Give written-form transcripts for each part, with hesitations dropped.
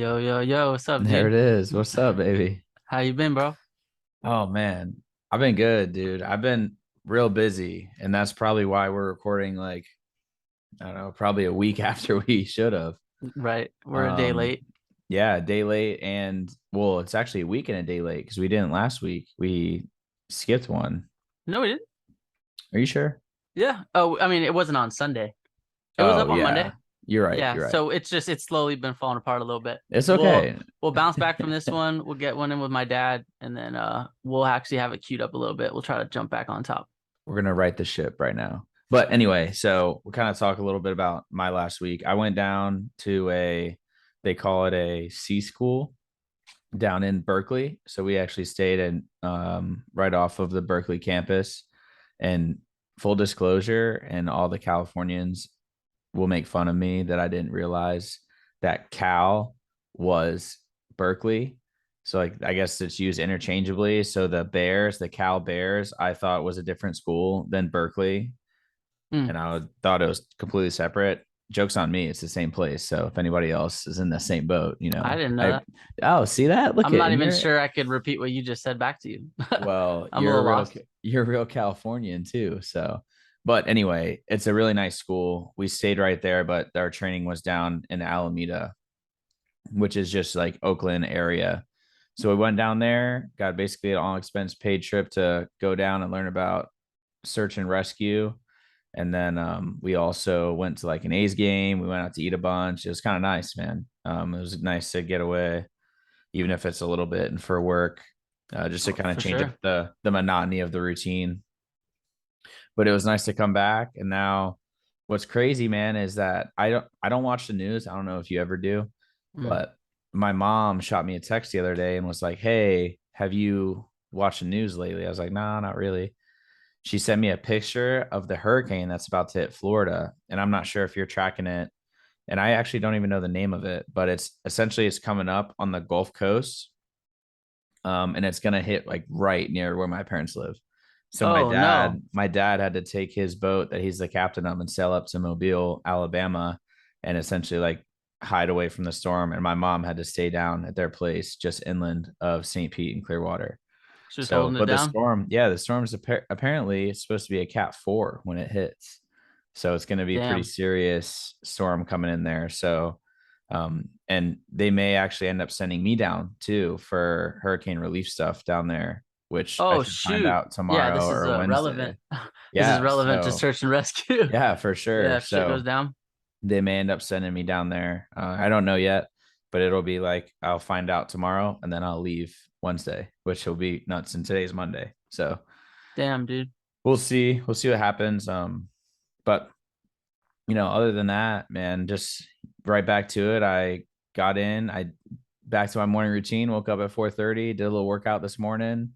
Yo, yo, yo, what's up, There dude? it is. What's up, baby? How you been, bro? Oh man, I've been good, dude. I've been real busy, and that's probably why we're recording like I don't know, probably a week after we should have. Right. We're a day Um, late. yeah, a day late, and well, it's actually a week and a day late because we didn't last week. We skipped one. No, we didn't. Are you sure? Yeah. Oh, I mean, it wasn't on Sunday. It was Oh up on Monday. yeah, you're right. Yeah. You're right. So it's slowly been falling apart a little bit. It's We'll okay. we'll bounce back from this one. We'll get one in with my dad, and then we'll actually have it queued up a little bit. We'll try to jump back on top. We're gonna right the ship right now. But anyway, so we'll kind of talk a little bit about my last week. I went down to they call it a C school down in Berkeley. So we actually stayed in right off of the Berkeley campus. And full disclosure, and all the Californians will make fun of me that I didn't realize that Cal was Berkeley. So like I guess it's used interchangeably. So the Bears, the Cal Bears, I thought was a different school than Berkeley, Hmm. and thought it was completely separate. Joke's on me, it's the same place. So if anybody else is in the same boat, I didn't know I that. oh see that? Look I'm at not and even you're sure I could repeat what you just said back to you. well, I'm a little lost. you're a real Californian too. So, but anyway, it's a really nice school. We stayed right there, but our training was down in Alameda, which is just like Oakland area. So we went down there, got basically an all expense paid trip to go down and learn about search and rescue. And then we also went to like an A's game. We went out to eat a bunch. It was kind of nice, man. It was nice to get away, even if it's a little bit and for work, just to Oh, kind of for change up sure. the monotony of the routine. But it was nice to come back. And now, what's crazy, man, is that I don't watch the news. I don't know if you ever do, Hmm. but my mom shot me a text the other day and was like, "Hey, have you watched the news lately?" I was like, "No, not really." She sent me a picture of the hurricane that's about to hit Florida, and I'm not sure if you're tracking it. And I actually don't even know the name of it, but it's coming up on the Gulf Coast, and it's gonna hit like right near where my parents live. So my Oh no. dad, my dad had to take his boat that he's the captain of and sail up to Mobile, Alabama, and essentially like hide away from the storm. And my mom had to stay down at their place just inland of St. Pete and Clearwater. She was So, holding it but the down. storm, yeah, the storm's apparently it's supposed to be a Cat 4 when it hits. So it's going to be a pretty Damn. serious storm coming in there. So, and they may actually end up sending me down too for hurricane relief stuff down there, which I Oh should find shoot. out Yeah, tomorrow this is or relevant. Wednesday. This is Yeah. relevant to So, search and rescue. yeah, for Yeah, sure. if shit goes So down. they may end up sending me down there. I don't know yet, but it'll be like I'll find out tomorrow and then I'll leave Wednesday, which will be nuts. And today's Monday. So, Damn, dude. we'll see. We'll see what happens. But other than that, man, just right back to it. I got in. I back to my morning routine. Woke up at 4:30. Did a little workout this morning.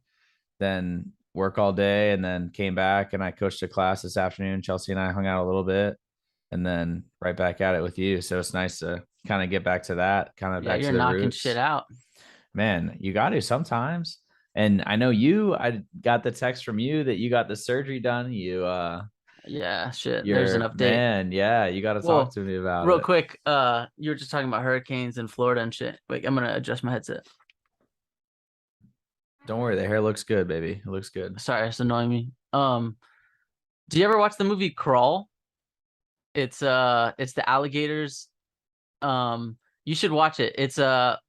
Then work all day, and then came back and I coached a class this afternoon. Chelsea and I hung out a little bit, and then right back at it with you. So it's nice to kind of get back to that, kind of Yeah, back you're to the knocking shit roots. out. Man, you got to sometimes. And I know I got the text from you that you got the surgery done. Yeah, shit. There's an You're update. man, yeah, you got to talk Well, to me about real it. quick, you were just talking about hurricanes in Florida and shit. Wait, I'm gonna adjust my headset. Don't worry, the hair looks good, baby. It looks good. Sorry, it's annoying me. Do you ever watch the movie Crawl? It's the alligators. You should watch it. It's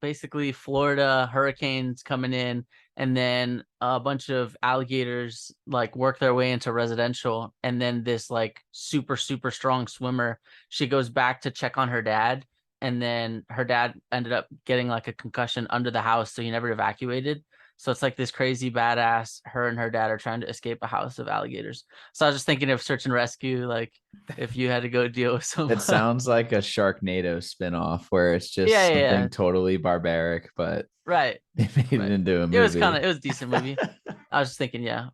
basically Florida hurricanes coming in, and then a bunch of alligators like work their way into residential, and then this like super super strong swimmer, she goes back to check on her dad, and then her dad ended up getting like a concussion under the house, so he never evacuated. So it's like this crazy badass. Her and her dad are trying to escape a house of alligators. So I was just thinking of search and rescue, like if you had to go deal with some. It sounds like a Sharknado spinoff where it's Yeah, just yeah, yeah. something totally barbaric, but Right. they made it Right. into a It movie. was a decent movie. I was just thinking, yeah,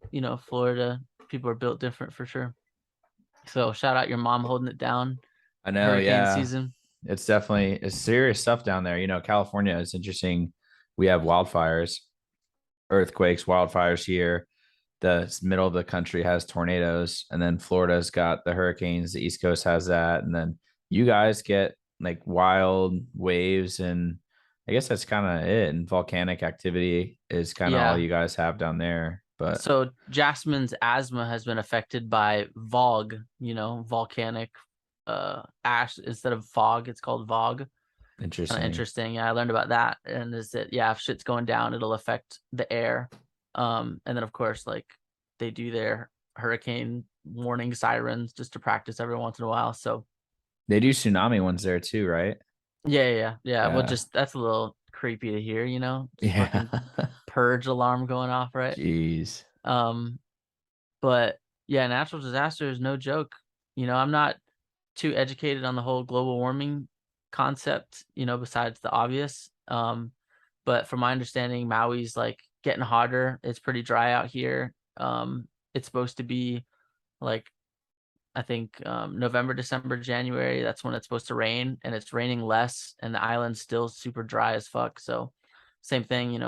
Florida people are built different for sure. So shout out your mom holding it down. I know, Hurricane yeah. season. It's serious stuff down there. California is interesting. We have wildfires, earthquakes, wildfires here. The middle of the country has tornadoes, and then Florida's got the hurricanes. The East Coast has that, and then you guys get like wild waves and I guess that's kind of it. And volcanic activity is kind of all Yeah. you guys have down there. But So Jasmine's asthma has been affected by VOG, volcanic ash instead of fog. It's called VOG. Kind of interesting. interesting. Yeah, I learned about that. And is that if shit's going down, it'll affect the air. And then of course, like they do their hurricane warning sirens just to practice every once in a while. So They do tsunami ones there too, right? yeah. Well, Yeah. just that's a little creepy to hear, just Yeah. fucking purge alarm going off, right? Jeez. Um, But yeah, natural disaster is no joke. I'm not too educated on the whole global warming concept, besides the obvious. But from my understanding, Maui's like getting hotter. It's pretty dry out here. It's supposed to be like I think November, December, January. That's when it's supposed to rain, and it's raining less, and the island's still super dry as fuck. So, same thing.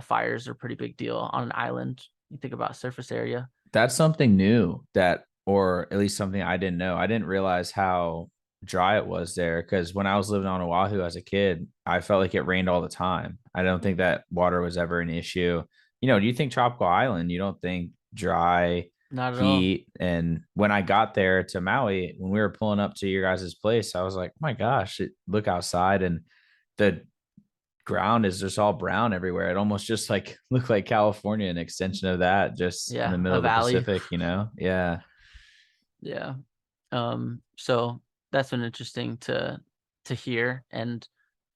Fires are a pretty big deal on an island. You think about surface area. That's something new that, or at least something I didn't know. I didn't realize how dry it was there because when I was living on Oahu as a kid, I felt like it rained all the time. I don't think that water was ever an issue. Do you think tropical island? You don't think dry Not at all. heat? And when I got there to Maui, when we were pulling up to your guys' place, I was like, oh my gosh, look outside and the ground is just all brown everywhere. It almost just like looked like California, an extension of that, just in the Yeah, middle a of the valley. Pacific. Yeah. Yeah. So that's been interesting to hear, and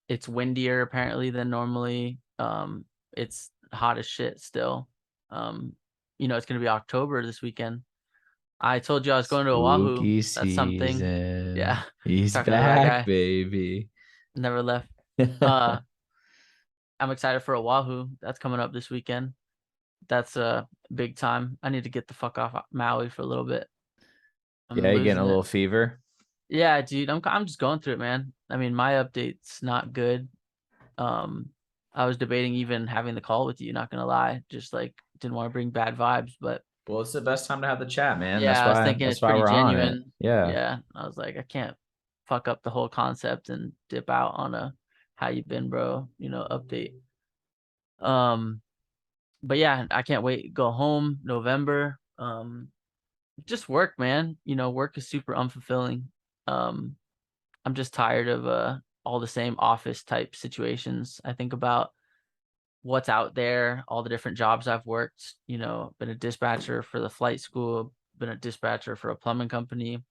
it's windier apparently than normally. It's hot as shit still. It's gonna be October this weekend. I told you I was going to Oahu. Spooky That's something. season. Yeah, He's talking to that back, guy. baby. Never left. Uh, I'm excited for Oahu. That's coming up this weekend. That's a big time. I need to get the fuck off Maui for a little bit. I'm Yeah, you getting losing a it. little fever? Yeah, dude, I'm just going through it, man. I mean, my update's not good. Um, I was debating even having the call with you, not gonna lie. Just like didn't want to bring bad vibes, but Well, it's the best time to have the chat, man. That's yeah, I was why thinking that's it's why pretty we're on it. genuine. Yeah. Yeah, I was like, I can't fuck up the whole concept and dip out on a how you been, bro, update. Um, but yeah, I can't wait. Go home November. Just work, man. Work is super unfulfilling. Um, I'm just tired of all the same office type situations. I think about what's out there, all the different jobs I've worked, been a dispatcher for the flight school, been a dispatcher for a plumbing company.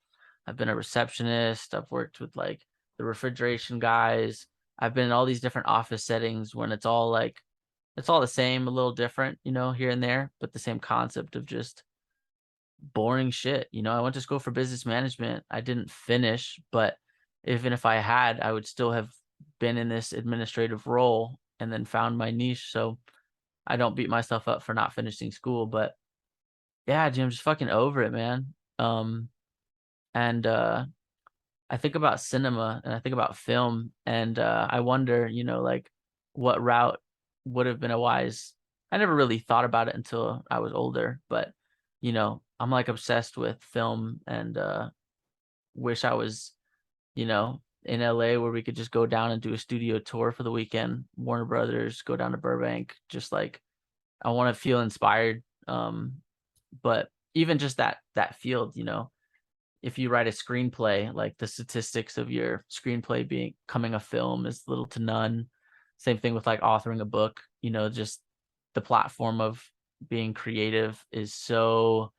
I've been a receptionist. I've worked with like the refrigeration guys. I've been in all these different office settings when it's all the same, a little different, here and there, but the same concept of just boring shit. I went to school for business management. I didn't finish, but even if I had, I would still have been in this administrative role and then found my niche. So I don't beat myself up for not finishing school, but yeah, Jim, just fucking over it, man. And I think about cinema and I think about film, and I wonder, like what route would have been a wise. I never really thought about it until I was older, but I'm like obsessed with film, and wish I was, in LA where we could just go down and do a studio tour for the weekend. Warner Brothers, go down to Burbank, just like I want to feel inspired. But even just that field, if you write a screenplay, like the statistics of your screenplay becoming a film is little to none. Same thing with like authoring a book, just the platform of being creative is so,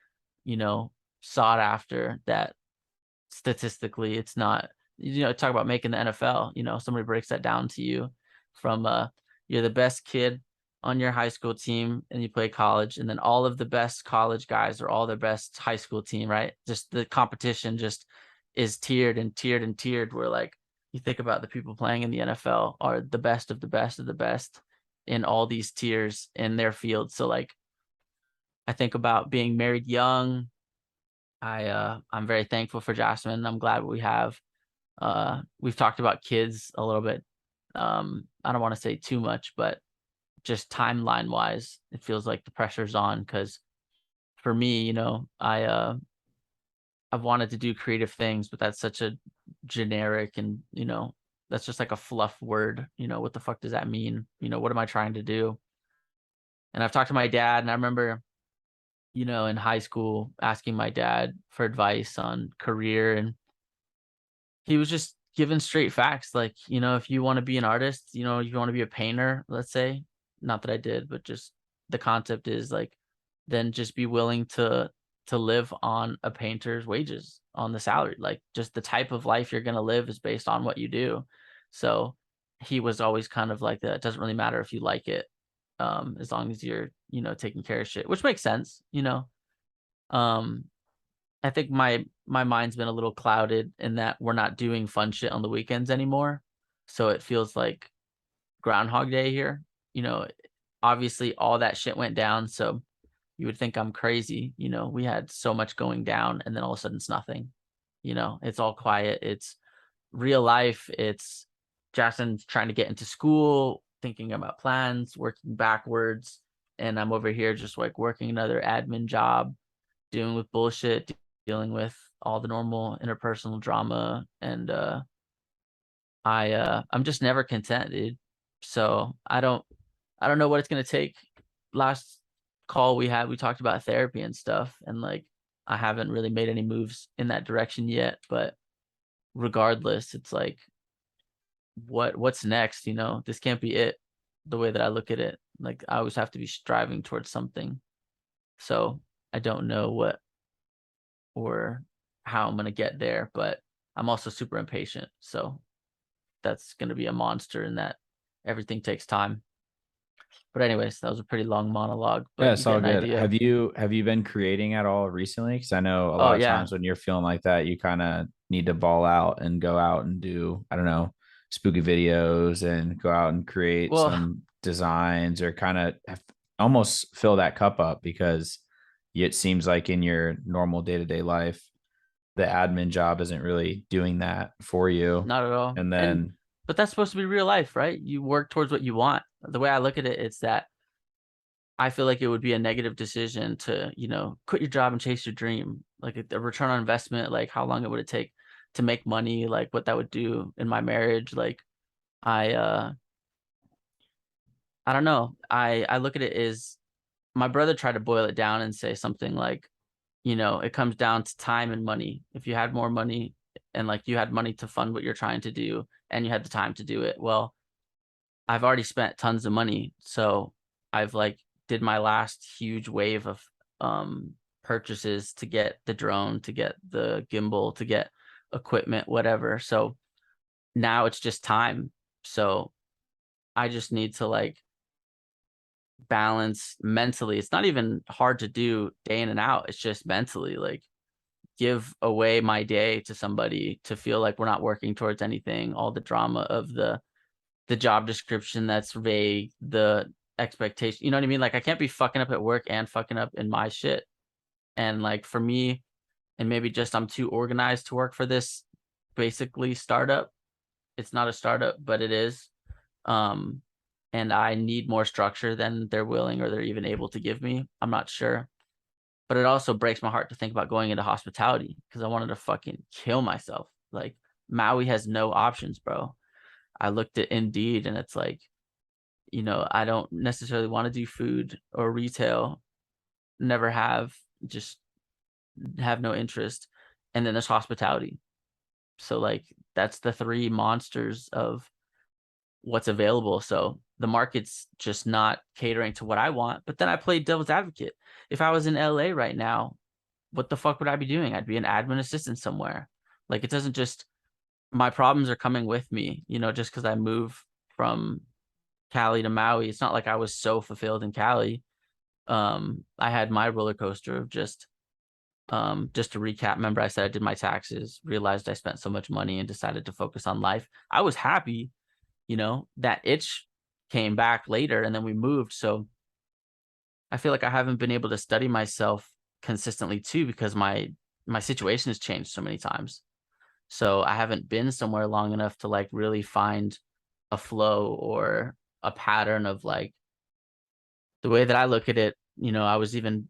you know, sought after that statistically it's not, talk about making the NFL, somebody breaks that down to you from you're the best kid on your high school team and you play college, and then all of the best college guys are all their best high school team, right? Just the competition just is tiered and tiered and tiered, where like you think about the people playing in the NFL are the best of the best of the best in all these tiers in their field. So like I think about being married young. I'm very thankful for Jasmine. I'm glad we have. We've talked about kids a little bit. I don't want to say too much, but just timeline wise, it feels like the pressure's on because for me, I've wanted to do creative things, but that's such a generic and That's just like a fluff word. What the fuck does that mean? What am I trying to do? And I've talked to my dad, and I remember, in high school asking my dad for advice on career, and he was just giving straight facts. Like, if you want to be an artist, if you want to be a painter, let's say, not that I did, but just the concept is like, then just be willing to live on a painter's wages, on the salary. Like, just the type of life you're gonna live is based on what you do. So he was always kind of like that. It doesn't really matter if you like it, as long as you're, taking care of shit, which makes sense. Um, I think my mind's been a little clouded in that we're not doing fun shit on the weekends anymore. So it feels like Groundhog Day here. You know, Obviously all that shit went down, so you would think I'm crazy. We had so much going down, and then all of a sudden it's nothing. It's all quiet. It's real life. It's Jackson's trying to get into school, thinking about plans, working backwards, and I'm over here just like working another admin job, dealing with bullshit, dealing with all the normal interpersonal drama, and I'm just never content, dude. So I don't know what it's gonna take. Last call we had, we talked about therapy and stuff, and like I haven't really made any moves in that direction yet. But regardless, it's like what's next? This can't be it. The way that I look at it, like I always have to be striving towards something. So I don't know what or how I'm gonna get there, but I'm also super impatient. So that's gonna be a monster in that everything takes time. But anyways, that was a pretty long monologue, Yeah, but you it's get all an good. idea. Have you been creating at all recently? Because I know a Oh lot of yeah. times when you're feeling like that, you kind of need to ball out and go out and do, I don't know, spooky videos and go out and create Well, some designs or kind of almost fill that cup up because it seems like in your normal day-to-day life, the admin job isn't really doing that for you. not at all. And And then but that's supposed to be real life, right? You work towards what you want. The way I look at it, it's that I feel like it would be a negative decision to, quit your job and chase your dream. Like the return on investment, like how long it would it take to make money, like what that would do in my marriage. Like I I don't know. I look at it as my brother tried to boil it down and say something like, it comes down to time and money. If you had more money and like you had money to fund what you're trying to do and you had the time to do it, well, I've already spent tons of money. So I've like did my last huge wave of purchases to get the drone, to get the gimbal, to get equipment, whatever. So now it's just time. So I just need to like balance mentally. It's not even hard to do day in and out. It's just mentally like give away my day to somebody to feel like we're not working towards anything, all the drama of the job description that's vague, the expectation, you know what I mean? Like I can't be fucking up at work and fucking up in my shit. And like for me, and maybe just I'm too organized to work for this basically startup. It's not a startup, but it is. Um and I need more structure than they're willing or they're even able to give me. I'm not sure. But it also breaks my heart to think about going into hospitality because I wanted to fucking kill myself. Like Maui has no options, bro. I looked at Indeed and it's like, I don't necessarily want to do food or retail. Never have, just have no interest. And then there's hospitality. So like that's the three monsters of what's available. So the market's just not catering to what I want. But then I played devil's advocate. If I was in LA right now, what the fuck would I be doing? I'd be an admin assistant somewhere. Like it doesn't just my problems are coming with me, just because I move from Cali to Maui. It's not like I was so fulfilled in Cali. I had my roller coaster of just to recap, remember I said I did my taxes, realized I spent so much money and decided to focus on life. I was happy, that itch came back later and then we moved. So I feel like I haven't been able to study myself consistently too because my situation has changed so many times. So I haven't been somewhere long enough to like really find a flow or a pattern of like the way that I look at it. I was even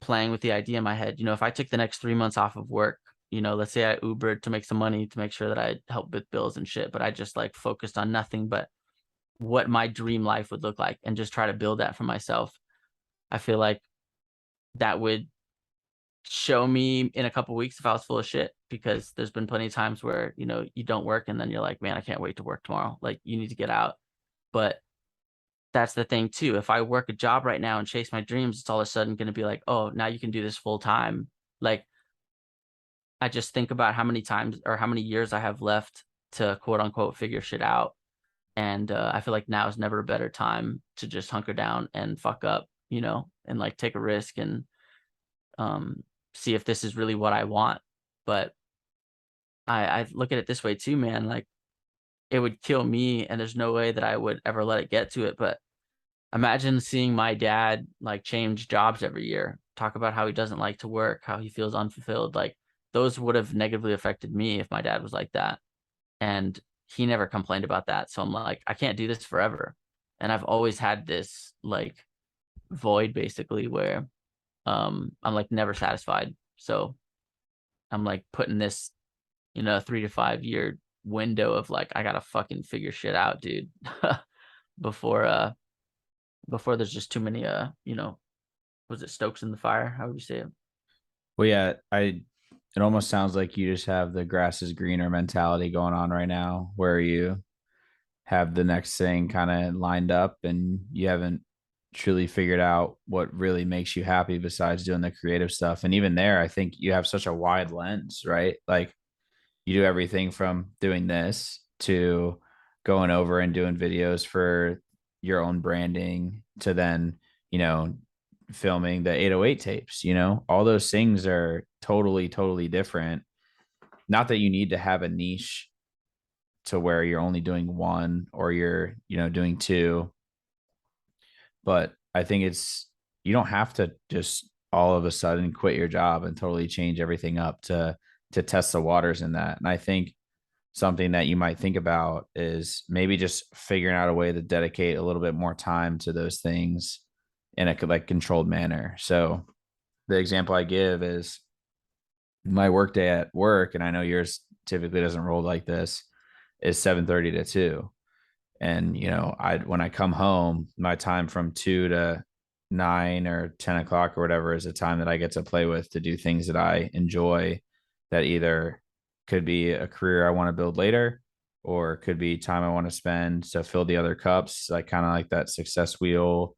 playing with the idea in my head, if I took the next 3 months off of work, let's say I Ubered to make some money to make sure that I help with bills and shit, but I just like focused on nothing but what my dream life would look like and just try to build that for myself. I feel like that would show me in a couple weeks if I was full of shit, because there's been plenty of times where, you don't work and then you're like, man, I can't wait to work tomorrow. Like you need to get out. But that's the thing too. If I work a job right now and chase my dreams, it's all of a sudden going to be like, oh, now you can do this full time. Like I just think about how many times or how many years I have left to quote unquote figure shit out. And I feel like now is never a better time to just hunker down and fuck up, and like take a risk and um, see if this is really what I want. But I look at it this way too, man. Like it would kill me, and there's no way that I would ever let it get to it. But imagine seeing my dad like change jobs every year, talk about how he doesn't like to work, how he feels unfulfilled. Like those would have negatively affected me if my dad was like that. And he never complained about that. So I'm like, I can't do this forever. And I've always had this like void basically where I'm like never satisfied. So I'm like putting this, 3 to 5 year window of like I gotta fucking figure shit out, dude. before before there's just too many was it stokes in the fire? How would you say it? Well, yeah, it almost sounds like you just have the grass is greener mentality going on right now, where you have the next thing kind of lined up and you haven't truly figured out what really makes you happy besides doing the creative stuff. And even there, I think you have such a wide lens, right? Like you do everything from doing this to going over and doing videos for your own branding to then, filming the 808 tapes, all those things are totally, totally different. Not that you need to have a niche to where you're only doing one or you're, doing two, but I think you don't have to just all of a sudden quit your job and totally change everything up to test the waters in that. And I think something that you might think about is maybe just figuring out a way to dedicate a little bit more time to those things in a like controlled manner. So the example I give is my work day at work, and I know yours typically doesn't roll like this, is 7:30 to 2. And I when I come home, my time from 2 to 9 or 10 o'clock or whatever is a time that I get to play with to do things that I enjoy, that either could be a career I want to build later or could be time I want to spend to fill the other cups, like kind of like that success wheel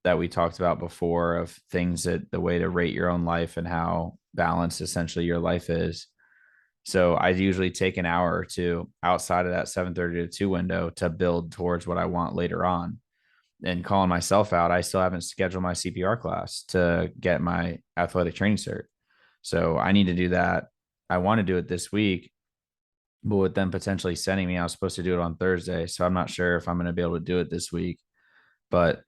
that we talked about before of things, that the way to rate your own life and how balanced essentially your life is. So I usually take an hour or two outside of that 7:30 to 2 window to build towards what I want later on. And calling myself out, I still haven't scheduled my CPR class to get my athletic training cert. So I need to do that. I want to do it this week, but with them potentially sending me, I was supposed to do it on Thursday. So I'm not sure if I'm going to be able to do it this week. But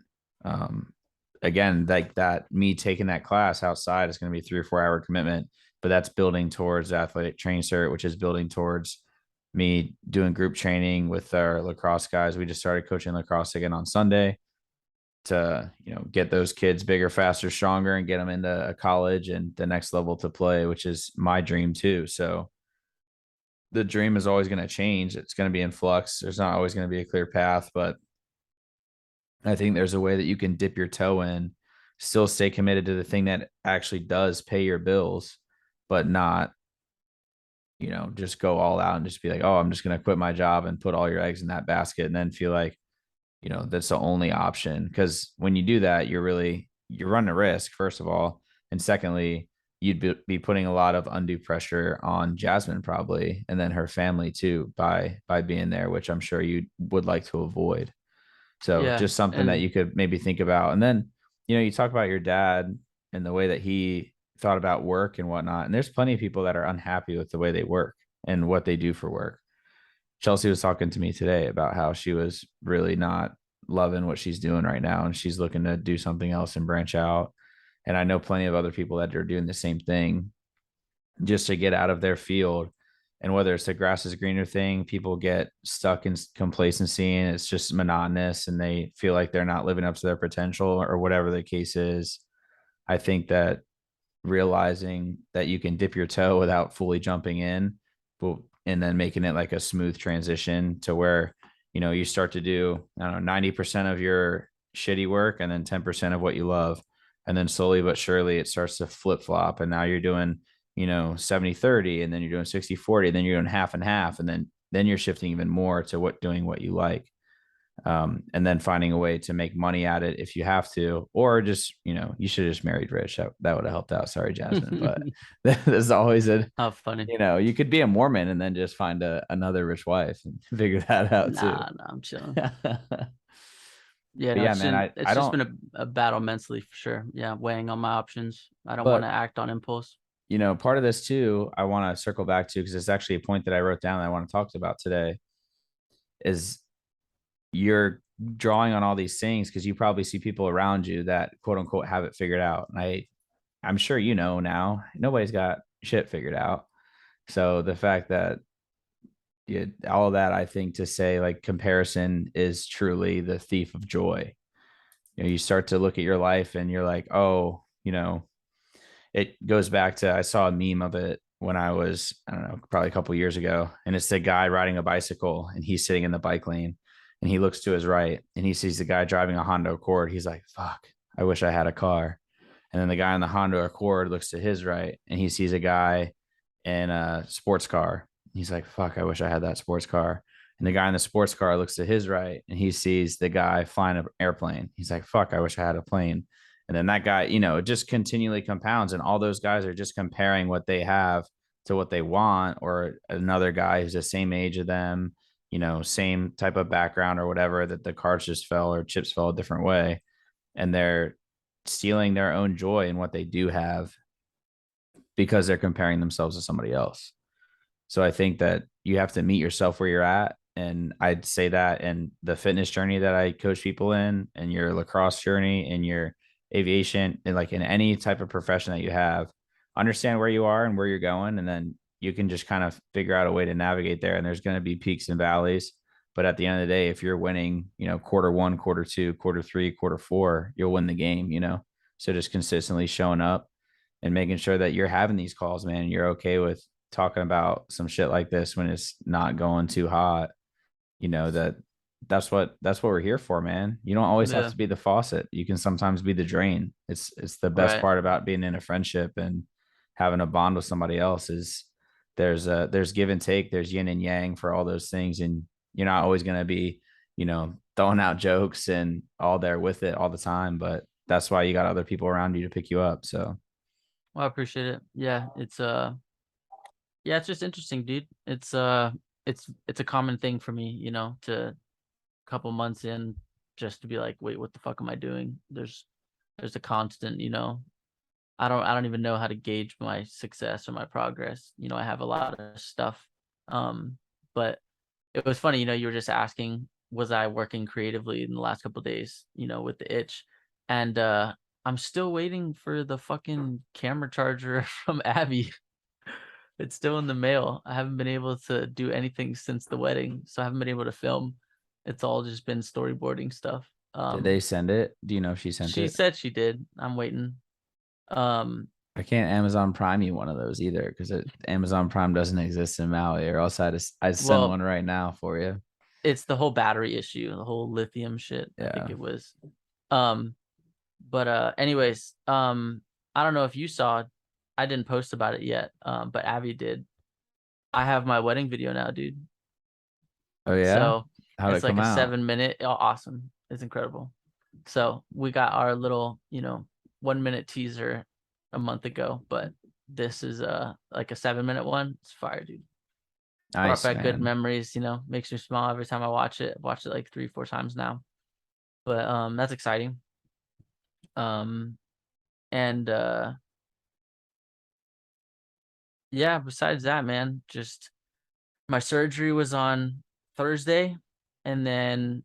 um, again, like that, me taking that class outside is going to be 3 or 4 hour commitment, but that's building towards athletic training cert, which is building towards me doing group training with our lacrosse guys. We just started coaching lacrosse again on Sunday to, get those kids bigger, faster, stronger, and get them into a college and the next level to play, which is my dream too. So the dream is always going to change. It's going to be in flux. There's not always going to be a clear path, but I think there's a way that you can dip your toe in, still stay committed to the thing that actually does pay your bills, but not, just go all out and just be like, oh, I'm just going to quit my job and put all your eggs in that basket and then feel like, that's the only option. Because when you do that, you're running a risk, first of all. And secondly, you'd be putting a lot of undue pressure on Jasmine probably, and then her family too, by being there, which I'm sure you would like to avoid. So Yeah. just something that And you could maybe think about. And then, you talk about your dad and the way that he thought about work and whatnot. And there's plenty of people that are unhappy with the way they work and what they do for work. Chelsea was talking to me today about how she was really not loving what she's doing right now. And she's looking to do something else and branch out. And I know plenty of other people that are doing the same thing just to get out of their field. And whether it's the grass is greener thing, people get stuck in complacency and it's just monotonous and they feel like they're not living up to their potential or whatever the case is. I think that realizing that you can dip your toe without fully jumping in, and then making it like a smooth transition to where, you start to do, I don't know, 90% of your shitty work and then 10% of what you love. And then slowly but surely it starts to flip flop. And now you're doing, 70-30, and then you're doing 60-40, then you're doing half and half. And then you're shifting even more to doing what you like. And then finding a way to make money at it if you have to, or just, you should have just married rich. That would have helped out. Sorry, Jasmine, but there's always How funny. you could be a Mormon and then just find another rich wife and figure that out too. Nah, I'm chilling. Yeah, But no, yeah, man, it's I just don't, been a battle mentally for sure. Yeah, weighing on my options. I don't want to but act on impulse. part of this too, I want to circle back to, because it's actually a point that I wrote down that I want to talk about today, is you're drawing on all these things because you probably see people around you that quote unquote have it figured out. And I'm sure now nobody's got shit figured out. So the fact that all of that, I think, to say like comparison is truly the thief of joy. You start to look at your life and you're like, oh, it goes back to, I saw a meme of it when I was, I don't know, probably a couple years ago. And it's the guy riding a bicycle and he's sitting in the bike lane and he looks to his right and he sees the guy driving a Honda Accord. He's like, fuck, I wish I had a car. And then the guy in the Honda Accord looks to his right and he sees a guy in a sports car. He's like, fuck, I wish I had that sports car. And the guy in the sports car looks to his right and he sees the guy flying an airplane. He's like, fuck, I wish I had a plane. And then that guy, it just continually compounds. And all those guys are just comparing what they have to what they want, or another guy who's the same age of them, same type of background or whatever, that the cards just fell or chips fell a different way. And they're stealing their own joy in what they do have because they're comparing themselves to somebody else. So I think that you have to meet yourself where you're at. And I'd say that in the fitness journey that I coach people in, and your lacrosse journey, and your aviation, and like in any type of profession that you have, understand where you are and where you're going. And then you can just kind of figure out a way to navigate there. And there's going to be peaks and valleys. But at the end of the day, if you're winning, quarter one, quarter two, quarter three, quarter four, you'll win the game. So just consistently showing up and making sure that you're having these calls, man. And you're okay with talking about some shit like this when it's not going too hot. That's what we're here for, man. You don't always have Yeah, to be the faucet. You can sometimes be the drain. It's the best right. part about being in a friendship and having a bond with somebody else, is there's give and take, there's yin and yang for all those things. And you're not always going to be, throwing out jokes and all there with it all the time, but that's why you got other people around you to pick you up. So Well, I appreciate it. Yeah, yeah, it's just interesting, dude. It's a common thing for me, to a couple months in, just to be like, wait, what the fuck am I doing? There's a constant, I don't even know how to gauge my success or my progress. I have a lot of stuff. But it was funny, you were just asking, was I working creatively in the last couple of days, with the itch? And I'm still waiting for the fucking camera charger from Abby. It's still in the mail. I haven't been able to do anything since the wedding, so I haven't been able to film. It's all just been storyboarding stuff. did they send it? Do you know if she sent She it? said she did. I'm waiting. Um, I can't Amazon Prime you one of those either, because Amazon Prime doesn't exist in Maui, or else I'd send well, one right now for you. it's the whole battery issue, the whole lithium shit. I think Yeah. it was. Um, but anyways, I don't know if you saw. I didn't post about it yet. But Abby did. I have my wedding video now, dude. Oh yeah. So How'd it's it like come a out? 7 minute. Oh, awesome! It's incredible. So we got our little, 1 minute teaser a month ago, but this is like a 7 minute one. It's fire, dude. Brought Nice, back good man. memories, makes me smile every time I watch it. I've watched it like 3, 4 times now. But that's exciting. Um and yeah, besides that, man, just my surgery was on Thursday, and then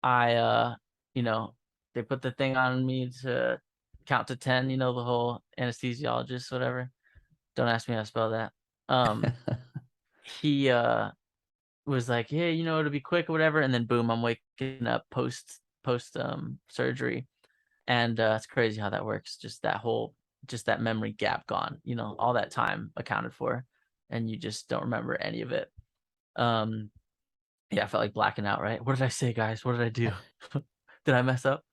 I you know, they put the thing on me to count to 10, the whole anesthesiologist, whatever. Don't ask me how to spell that. Um he was like, "Hey, it'll be quick or whatever," and then boom, I'm waking up post surgery. And it's crazy how that works. Just that whole just that memory gap gone, all that time accounted for, and you just don't remember any of it. Yeah, I felt like blacking out, right? What did I say, guys? What did I do? Did I mess up?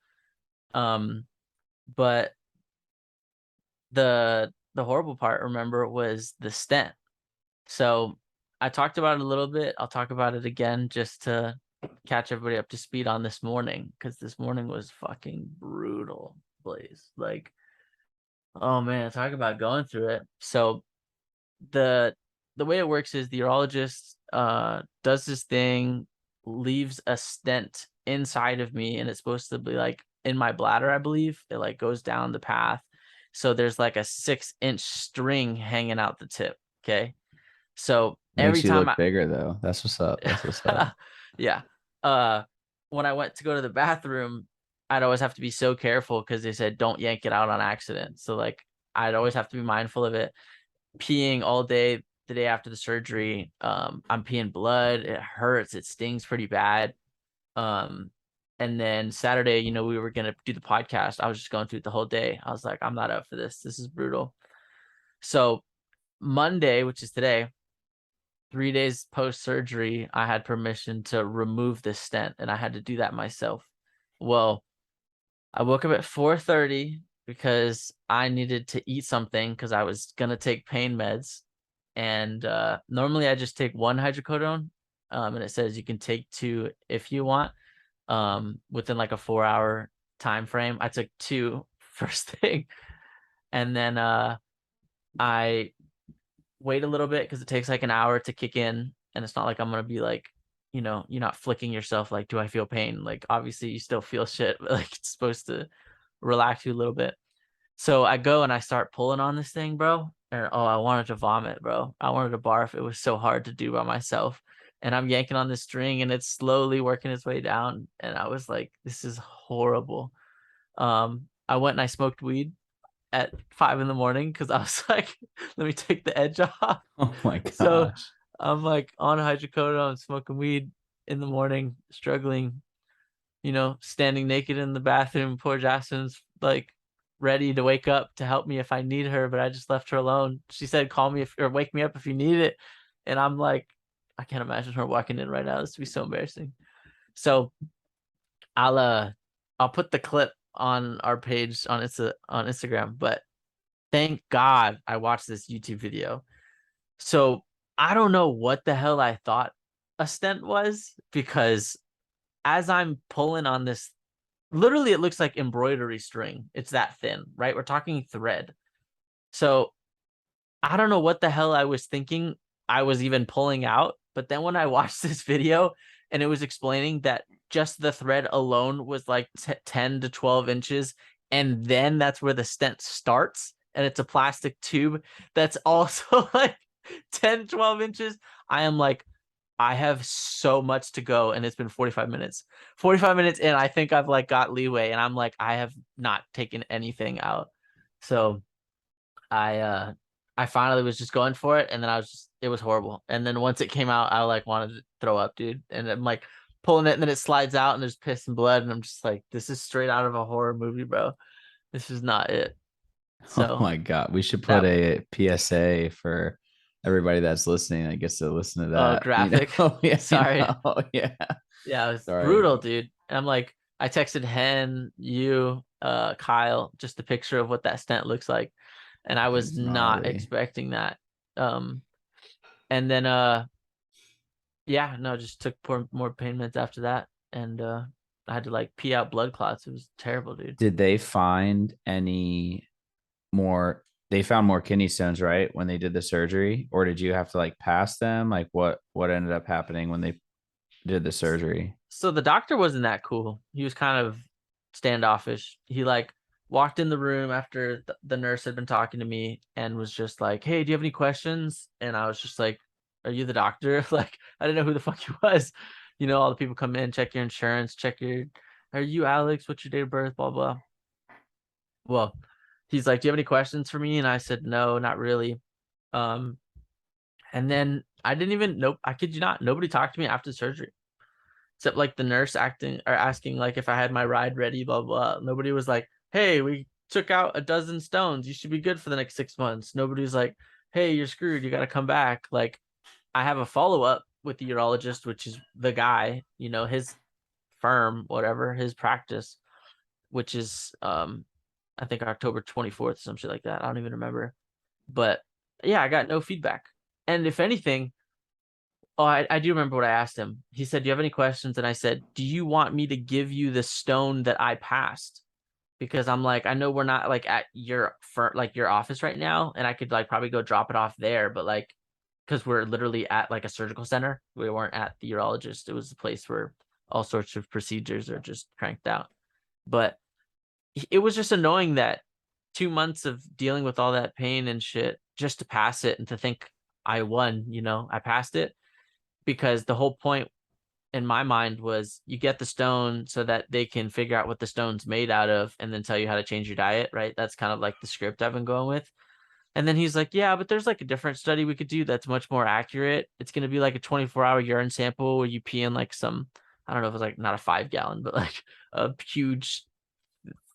But the horrible part, remember, was the stent. So I talked about it a little bit. I'll talk about it again just to catch everybody up to speed on this morning, because this morning was fucking brutal, Blaise. Like, oh man, talk about going through it. So the way it works is the urologist does this thing, leaves a stent inside of me, and it's supposed to be like in my bladder, I believe. It like goes down the path. So there's like a 6-inch string hanging out the tip. Okay. So every Makes you time look bigger though. That's what's up. That's what's up. yeah. When I went to go to the bathroom, I'd always have to be so careful because they said don't yank it out on accident. So like I'd always have to be mindful of it. Peeing all day the day after the surgery. I'm peeing blood. It hurts. It stings pretty bad. And then Saturday, we were gonna do the podcast. I was just going through it the whole day. I was like, I'm not up for this. This is brutal. So Monday, which is today, 3 days post surgery, I had permission to remove the stent, and I had to do that myself. Well, I woke up at 4:30 because I needed to eat something because I was gonna take pain meds. And normally I just take one hydrocodone, and it says you can take 2 if you want, within like a 4-hour time frame. I took 2 first thing, and then I wait a little bit because it takes like an hour to kick in, and it's not like I'm gonna be like, you're not flicking yourself like, do I feel pain? Like obviously you still feel shit, but like it's supposed to relax you a little bit. So I go and I start pulling on this thing, bro. And I wanted to vomit, bro. I wanted to barf. It was so hard to do by myself. And I'm yanking on this string and it's slowly working its way down. And I was like, this is horrible. I went and I smoked weed at 5 in the morning because I was like, let me take the edge off. Oh my So gosh. I'm like on hydrocodone, smoking weed in the morning, struggling, standing naked in the bathroom. Poor Jasmine's like ready to wake up to help me if I need her, but I just left her alone. She said, call me or wake me up if you need it. And I'm like, I can't imagine her walking in right now. This would be so embarrassing. So I'll put the clip on our page on Instagram, but thank God I watched this YouTube video. So I don't know what the hell I thought a stent was, because as I'm pulling on this, literally it looks like embroidery string. It's that thin, right? We're talking thread. So I don't know what the hell I was thinking I was even pulling out. But then when I watched this video and it was explaining that just the thread alone was like 10 to 12 inches, and then that's where the stent starts, and it's a plastic tube that's also like 10, 12 inches. I am like, I have so much to go, and it's been 45 minutes. 45 minutes in, I think I've like got leeway, and I'm like, I have not taken anything out. So I finally was just going for it, and then it was horrible. And then once it came out, I like wanted to throw up, dude. And I'm like pulling it, and then it slides out, and there's piss and blood, and I'm just like, this is straight out of a horror movie, bro. This is not it. Oh So my God. We should put that a PSA for everybody that's listening. I guess to listen to that. graphic. Yeah, Sorry. yeah. Yeah, it was Sorry. brutal, dude. And I'm like, I texted Hen, you, Kyle, just a picture of what that stent looks like. And I was Things not gnarly. expecting that. Um, and then yeah, no, just took more pain meds after that. And I had to like pee out blood clots. It was terrible, dude. Did they find any more? They found more kidney stones, right? When they did the surgery, or did you have to like pass them? Like what ended up happening when they did the surgery? So the doctor wasn't that cool. He was kind of standoffish. He like walked in the room after the nurse had been talking to me and was just like, "Hey, do you have any questions?" And I was just like, "Are you the doctor?" Like I didn't know who the fuck he was. All the people come in, check your insurance, are you Alex? What's your date of birth? Blah blah. Well, he's like, "Do you have any questions for me?" And I said, "No, not really." Um, and then I didn't even nope. I kid you not, nobody talked to me after the surgery except like the nurse acting or asking like if I had my ride ready, blah blah. Nobody was like, "Hey, we took out a dozen stones. You should be good for the next 6 months. Nobody's like, hey, you're screwed. You got to come back. Like, I have a follow up with the urologist, which is the guy, his firm, whatever, his practice, which is, I think October 24th, some shit like that. I don't even remember. But yeah, I got no feedback. And if anything, I do remember what I asked him. He said, do you have any questions? And I said, do you want me to give you the stone that I passed? Because I'm like, I know we're not like at your your office right now, and I could like probably go drop it off there, but like, because we're literally at like a surgical center, we weren't at the urologist. It was a place where all sorts of procedures are just cranked out. But it was just annoying that 2 months of dealing with all that pain and shit just to pass it and to think I won, I passed it, because the whole point in my mind was you get the stone so that they can figure out what the stone's made out of and then tell you how to change your diet, right? That's kind of like the script I've been going with. And then he's like, yeah, but there's like a different study we could do that's much more accurate. It's going to be like a 24-hour urine sample where you pee in like some, I don't know if it's like not a 5 gallon, but like a huge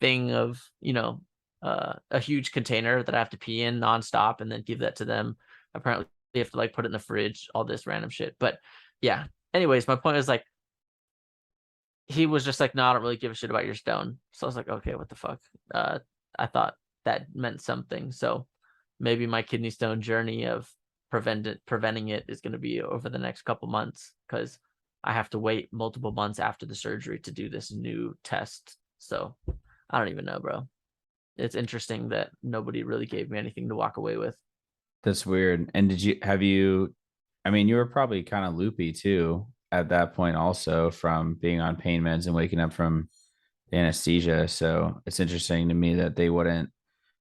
thing of, a huge container that I have to pee in nonstop and then give that to them. Apparently they have to like put it in the fridge, all this random shit. But yeah, anyways, my point is like, he was just like, no, I don't really give a shit about your stone. So I was like, okay, what the fuck? I thought that meant something. So maybe my kidney stone journey of preventing it is going to be over the next couple months, because I have to wait multiple months after the surgery to do this new test. So I don't even know, bro. It's interesting that nobody really gave me anything to walk away with. That's weird. And I mean, you were probably kind of loopy too at that point, also from being on pain meds and waking up from the anesthesia. So it's interesting to me that they wouldn't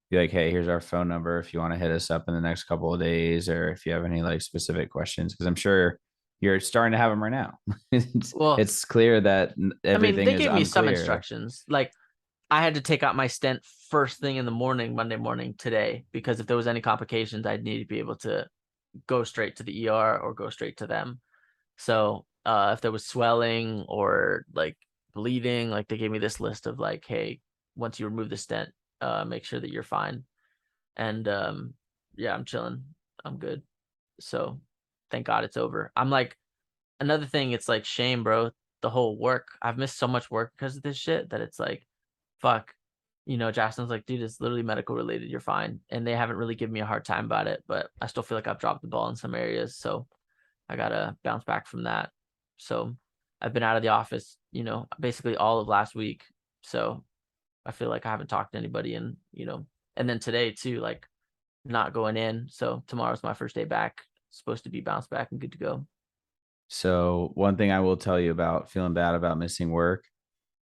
be like, hey, here's our phone number if you want to hit us up in the next couple of days, or if you have any like specific questions, because I'm sure you're starting to have them right now. Well, It's clear that I mean, everything they is gave me some unclear. instructions. Like, I had to take out my stent first thing in the morning, Monday morning today, because if there was any complications, I'd need to be able to go straight to the ER or go straight to them. So if there was swelling or like bleeding, like they gave me this list of like, hey, once you remove the stent, make sure that you're fine. And yeah, I'm chilling. I'm good. So thank God it's over. I'm like, another thing, it's like shame, bro. The whole work. I've missed so much work because of this shit that it's like, fuck. Jackson's like, dude, it's literally medical related. You're fine. And they haven't really given me a hard time about it, but I still feel like I've dropped the ball in some areas. So I gotta bounce back from that. So I've been out of the office, basically all of last week. So I feel like I haven't talked to anybody, and then today too, like not going in. So tomorrow's my first day back. Supposed to be bounced back and good to go. So one thing I will tell you about feeling bad about missing work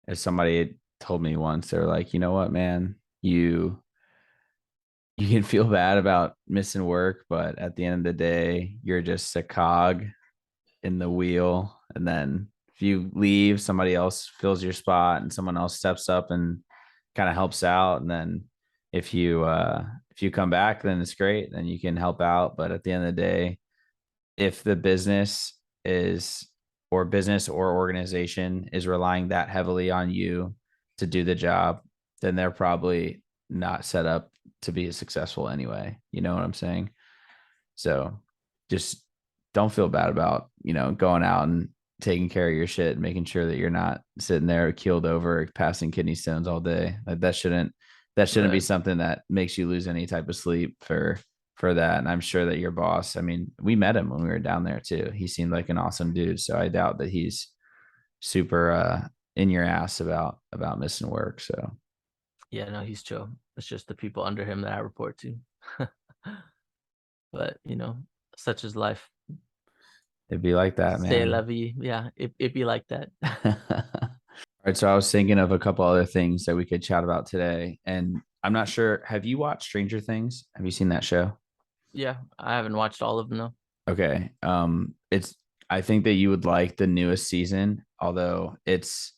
is somebody told me once, they're like, you know what, man, you can feel bad about missing work, but at the end of the day, you're just a cog in the wheel. And then if you leave, somebody else fills your spot and someone else steps up and kind of helps out. And then if you come back, then it's great. Then you can help out. But at the end of the day, if the is business or organization is relying that heavily on you to do the job, then they're probably not set up to be successful anyway. You know what I'm saying? So just don't feel bad about, going out and taking care of your shit, making sure that you're not sitting there keeled over, passing kidney stones all day. Like that shouldn't be Right. something that makes you lose any type of sleep for that. And I'm sure that your boss, I mean, we met him when we were down there too. He seemed like an awesome dude. So I doubt that he's super in your ass about missing work. So Yeah, no, he's chill. It's just the people under him that I report to. But such is life. it'd be like that, C'est la man. vie. Yeah, it be like that. All right, so I was thinking of a couple other things that we could chat about today, and I'm not sure. Have you watched Stranger Things? Have you seen that show? Yeah, I haven't watched all of them though. Okay. It's I think that you would like the newest season, although it's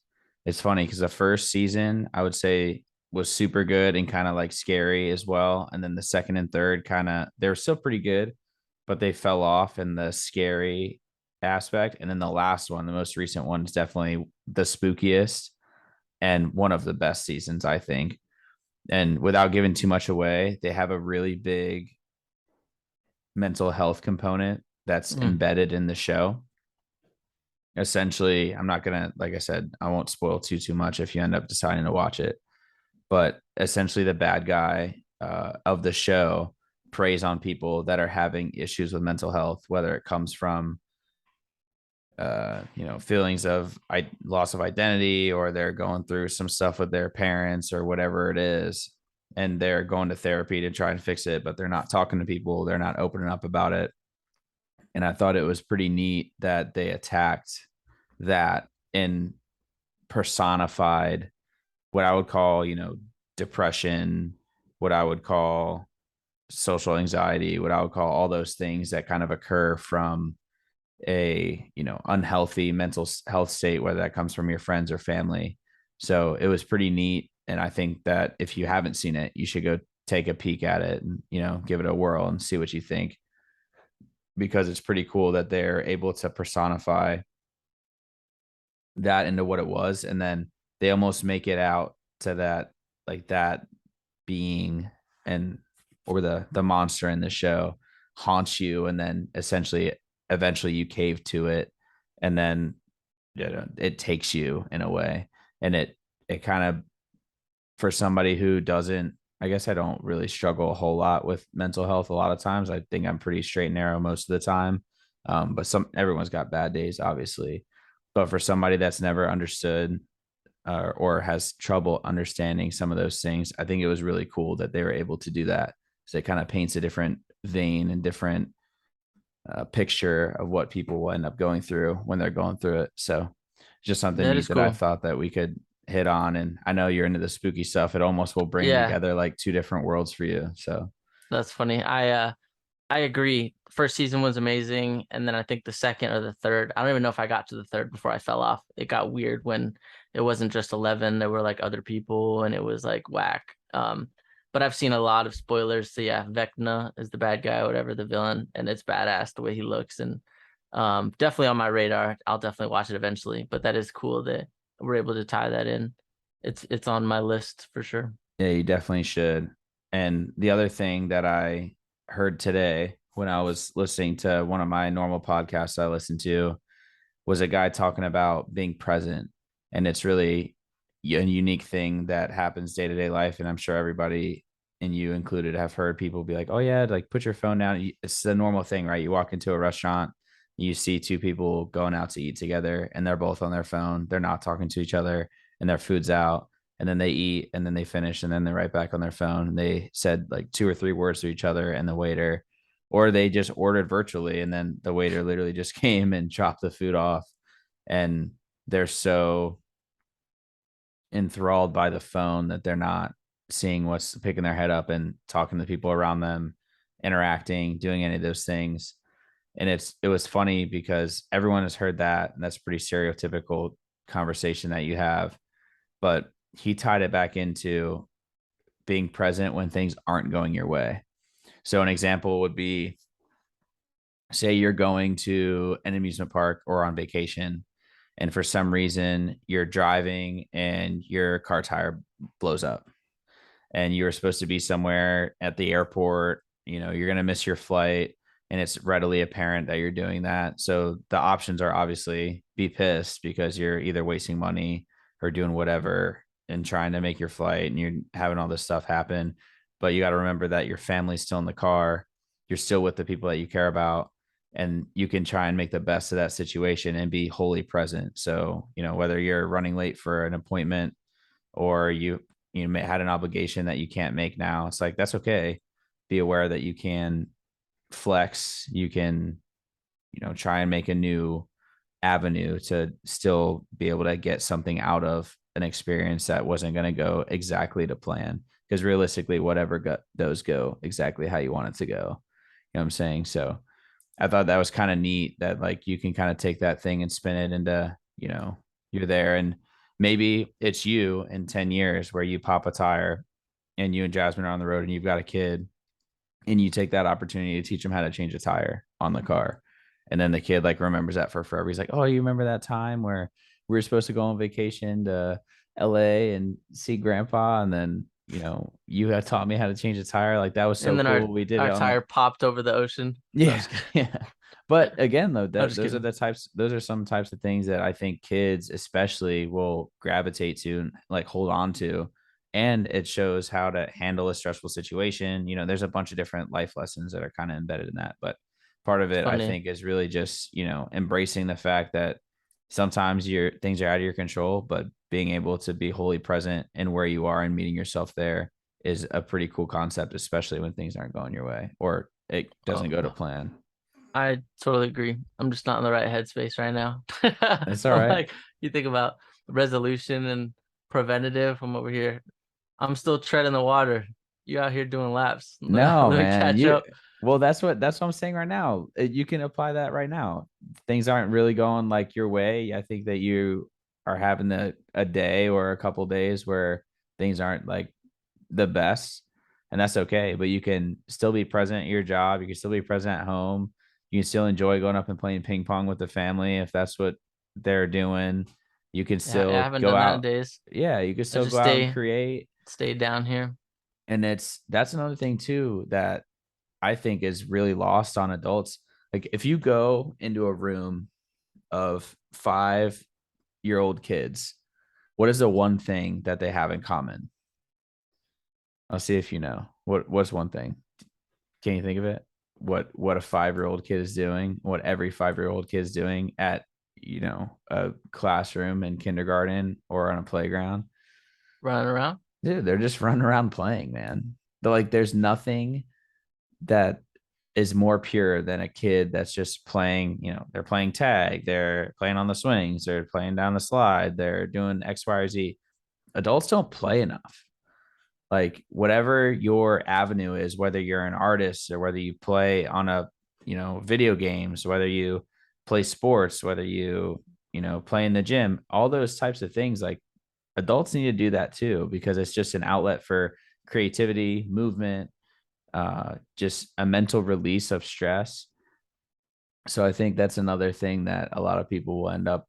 funny because the first season I would say was super good and kind of like scary as well. And then the second and third kind of they were still pretty good, but they fell off in the scary aspect. And then the last one, the most recent one, is definitely the spookiest and one of the best seasons, I think. And without giving too much away, they have a really big mental health component that's Mm. embedded in the show. Essentially, I'm not gonna, like I said, I won't spoil too much if you end up deciding to watch it. But essentially, the bad guy of the show preys on people that are having issues with mental health, whether it comes from feelings of loss of identity, or they're going through some stuff with their parents or whatever it is, and they're going to therapy to try and fix it, but they're not talking to people, they're not opening up about it. And I thought it was pretty neat that they attacked that and personified what I would call, depression, what I would call social anxiety, what I would call all those things that kind of occur from a, unhealthy mental health state, whether that comes from your friends or family. So it was pretty neat. And I think that if you haven't seen it, you should go take a peek at it and, give it a whirl and see what you think, because it's pretty cool that they're able to personify that into what it was. And then they almost make it out to that, like that being and or the monster in the show haunts you, and then essentially eventually you cave to it, and then it takes you in a way. And it kind of, for somebody who doesn't, I guess I don't really struggle a whole lot with mental health. A lot of times I think I'm pretty straight and narrow most of the time. But everyone's got bad days, obviously. But for somebody that's never understood or has trouble understanding some of those things, I think it was really cool that they were able to do that. So it kind of paints a different vein and different picture of what people will end up going through when they're going through it. So just something That neat is that I cool. thought that we could hit on. And I know you're into the spooky stuff. It almost will bring Yeah, together like two different worlds for you. So that's funny. I agree. First season was amazing, and then I think the second or the third, I don't even know if I got to the third before I fell off. It got weird when it wasn't just 11, there were like other people and it was like whack. But I've seen a lot of spoilers. So yeah, Vecna is the bad guy, whatever the villain, and it's badass the way he looks, and definitely on my radar. I'll definitely watch it eventually, but that is cool that we're able to tie that in. It's on my list for sure. yeah, you definitely should. And the other thing that I heard today when I was listening to one of my normal podcasts I listen to was a guy talking about being present. And it's really a unique thing that happens day to day life. And I'm sure everybody, and you included, have heard people be like, oh, yeah, like put your phone down. It's the normal thing, right? You walk into a restaurant, you see two people going out to eat together, and they're both on their phone. They're not talking to each other, and their food's out. And then they eat, and then they finish, and then they're right back on their phone. And they said like two or three words to each other and the waiter, or they just ordered virtually, and then the waiter literally just came and chopped the food off. And they're so enthralled by the phone that they're not seeing what's picking their head up and talking to people around them, interacting, doing any of those things. And it was funny because everyone has heard that, and that's pretty stereotypical conversation that you have. But he tied it back into being present when things aren't going your way. So an example would be, say you're going to an amusement park or on vacation, and for some reason you're driving and your car tire blows up, and you were supposed to be somewhere at the airport, you're going to miss your flight, and it's readily apparent that you're doing that. So the options are obviously be pissed because you're either wasting money or doing whatever and trying to make your flight, and you're having all this stuff happen. But you got to remember that your family's still in the car, you're still with the people that you care about, and you can try and make the best of that situation and be wholly present. So, whether you're running late for an appointment, or you had an obligation that you can't make now, it's like, that's okay. Be aware that you can flex, you can, try and make a new avenue to still be able to get something out of an experience that wasn't going to go exactly to plan, because realistically whatever does go exactly how you want it to go. You know what I'm saying? So I thought that was kind of neat that like you can kind of take that thing and spin it into, you're there, and maybe it's you in 10 years where you pop a tire and you and Jasmine are on the road and you've got a kid, and you take that opportunity to teach them how to change a tire on the car. And then the kid like remembers that for forever. He's like, oh, you remember that time where we were supposed to go on vacation to LA and see grandpa? And then you had taught me how to change a tire. Like that was so And then cool. We did it our on the tire popped over the ocean. No, I'm yeah, just kidding. yeah. But again, though, I'm just kidding. those are some types of things that I think kids especially will gravitate to and like hold on to. And it shows how to handle a stressful situation. There's a bunch of different life lessons that are kind of embedded in that. But part of It's it, I funny. think, is really just, embracing the fact that sometimes your things are out of your control, but being able to be wholly present in where you are and meeting yourself there is a pretty cool concept, especially when things aren't going your way or it doesn't go to Oh, plan. I totally agree. I'm just not in the right headspace right now. It's all I'm right. like, you think about resolution and preventative. I'm over here. I'm still treading the water. You out here doing laps. Let No, me man. catch up. Well, that's what I'm saying right now. You can apply that right now. Things aren't really going like your way. I think that you are having a day or a couple days where things aren't like the best, and that's okay. But you can still be present at your job. You can still be present at home. You can still enjoy going up and playing ping pong with the family if that's what they're doing. You can Yeah, I still haven't go done that in out. days. Yeah, you can I still just go out and create. stay down here. And that's another thing too that I think is really lost on adults. Like if you go into a room of 5-year old kids, what is the one thing that they have in common? I'll see if you know. What's one thing? Can you think of it? What a 5-year old kid is doing, what every 5-year old kid is doing at a classroom in kindergarten or on a playground. Running around. Dude, they're just running around playing, man. They're like there's nothing that is more pure than a kid that's just playing, they're playing tag, they're playing on the swings, they're playing down the slide, they're doing X, Y, or Z. Adults don't play enough. Like whatever your avenue is, whether you're an artist or whether you play on video games, whether you play sports, whether you play in the gym, all those types of things, like adults need to do that too, because it's just an outlet for creativity, movement, just a mental release of stress. So I think that's another thing that a lot of people will end up,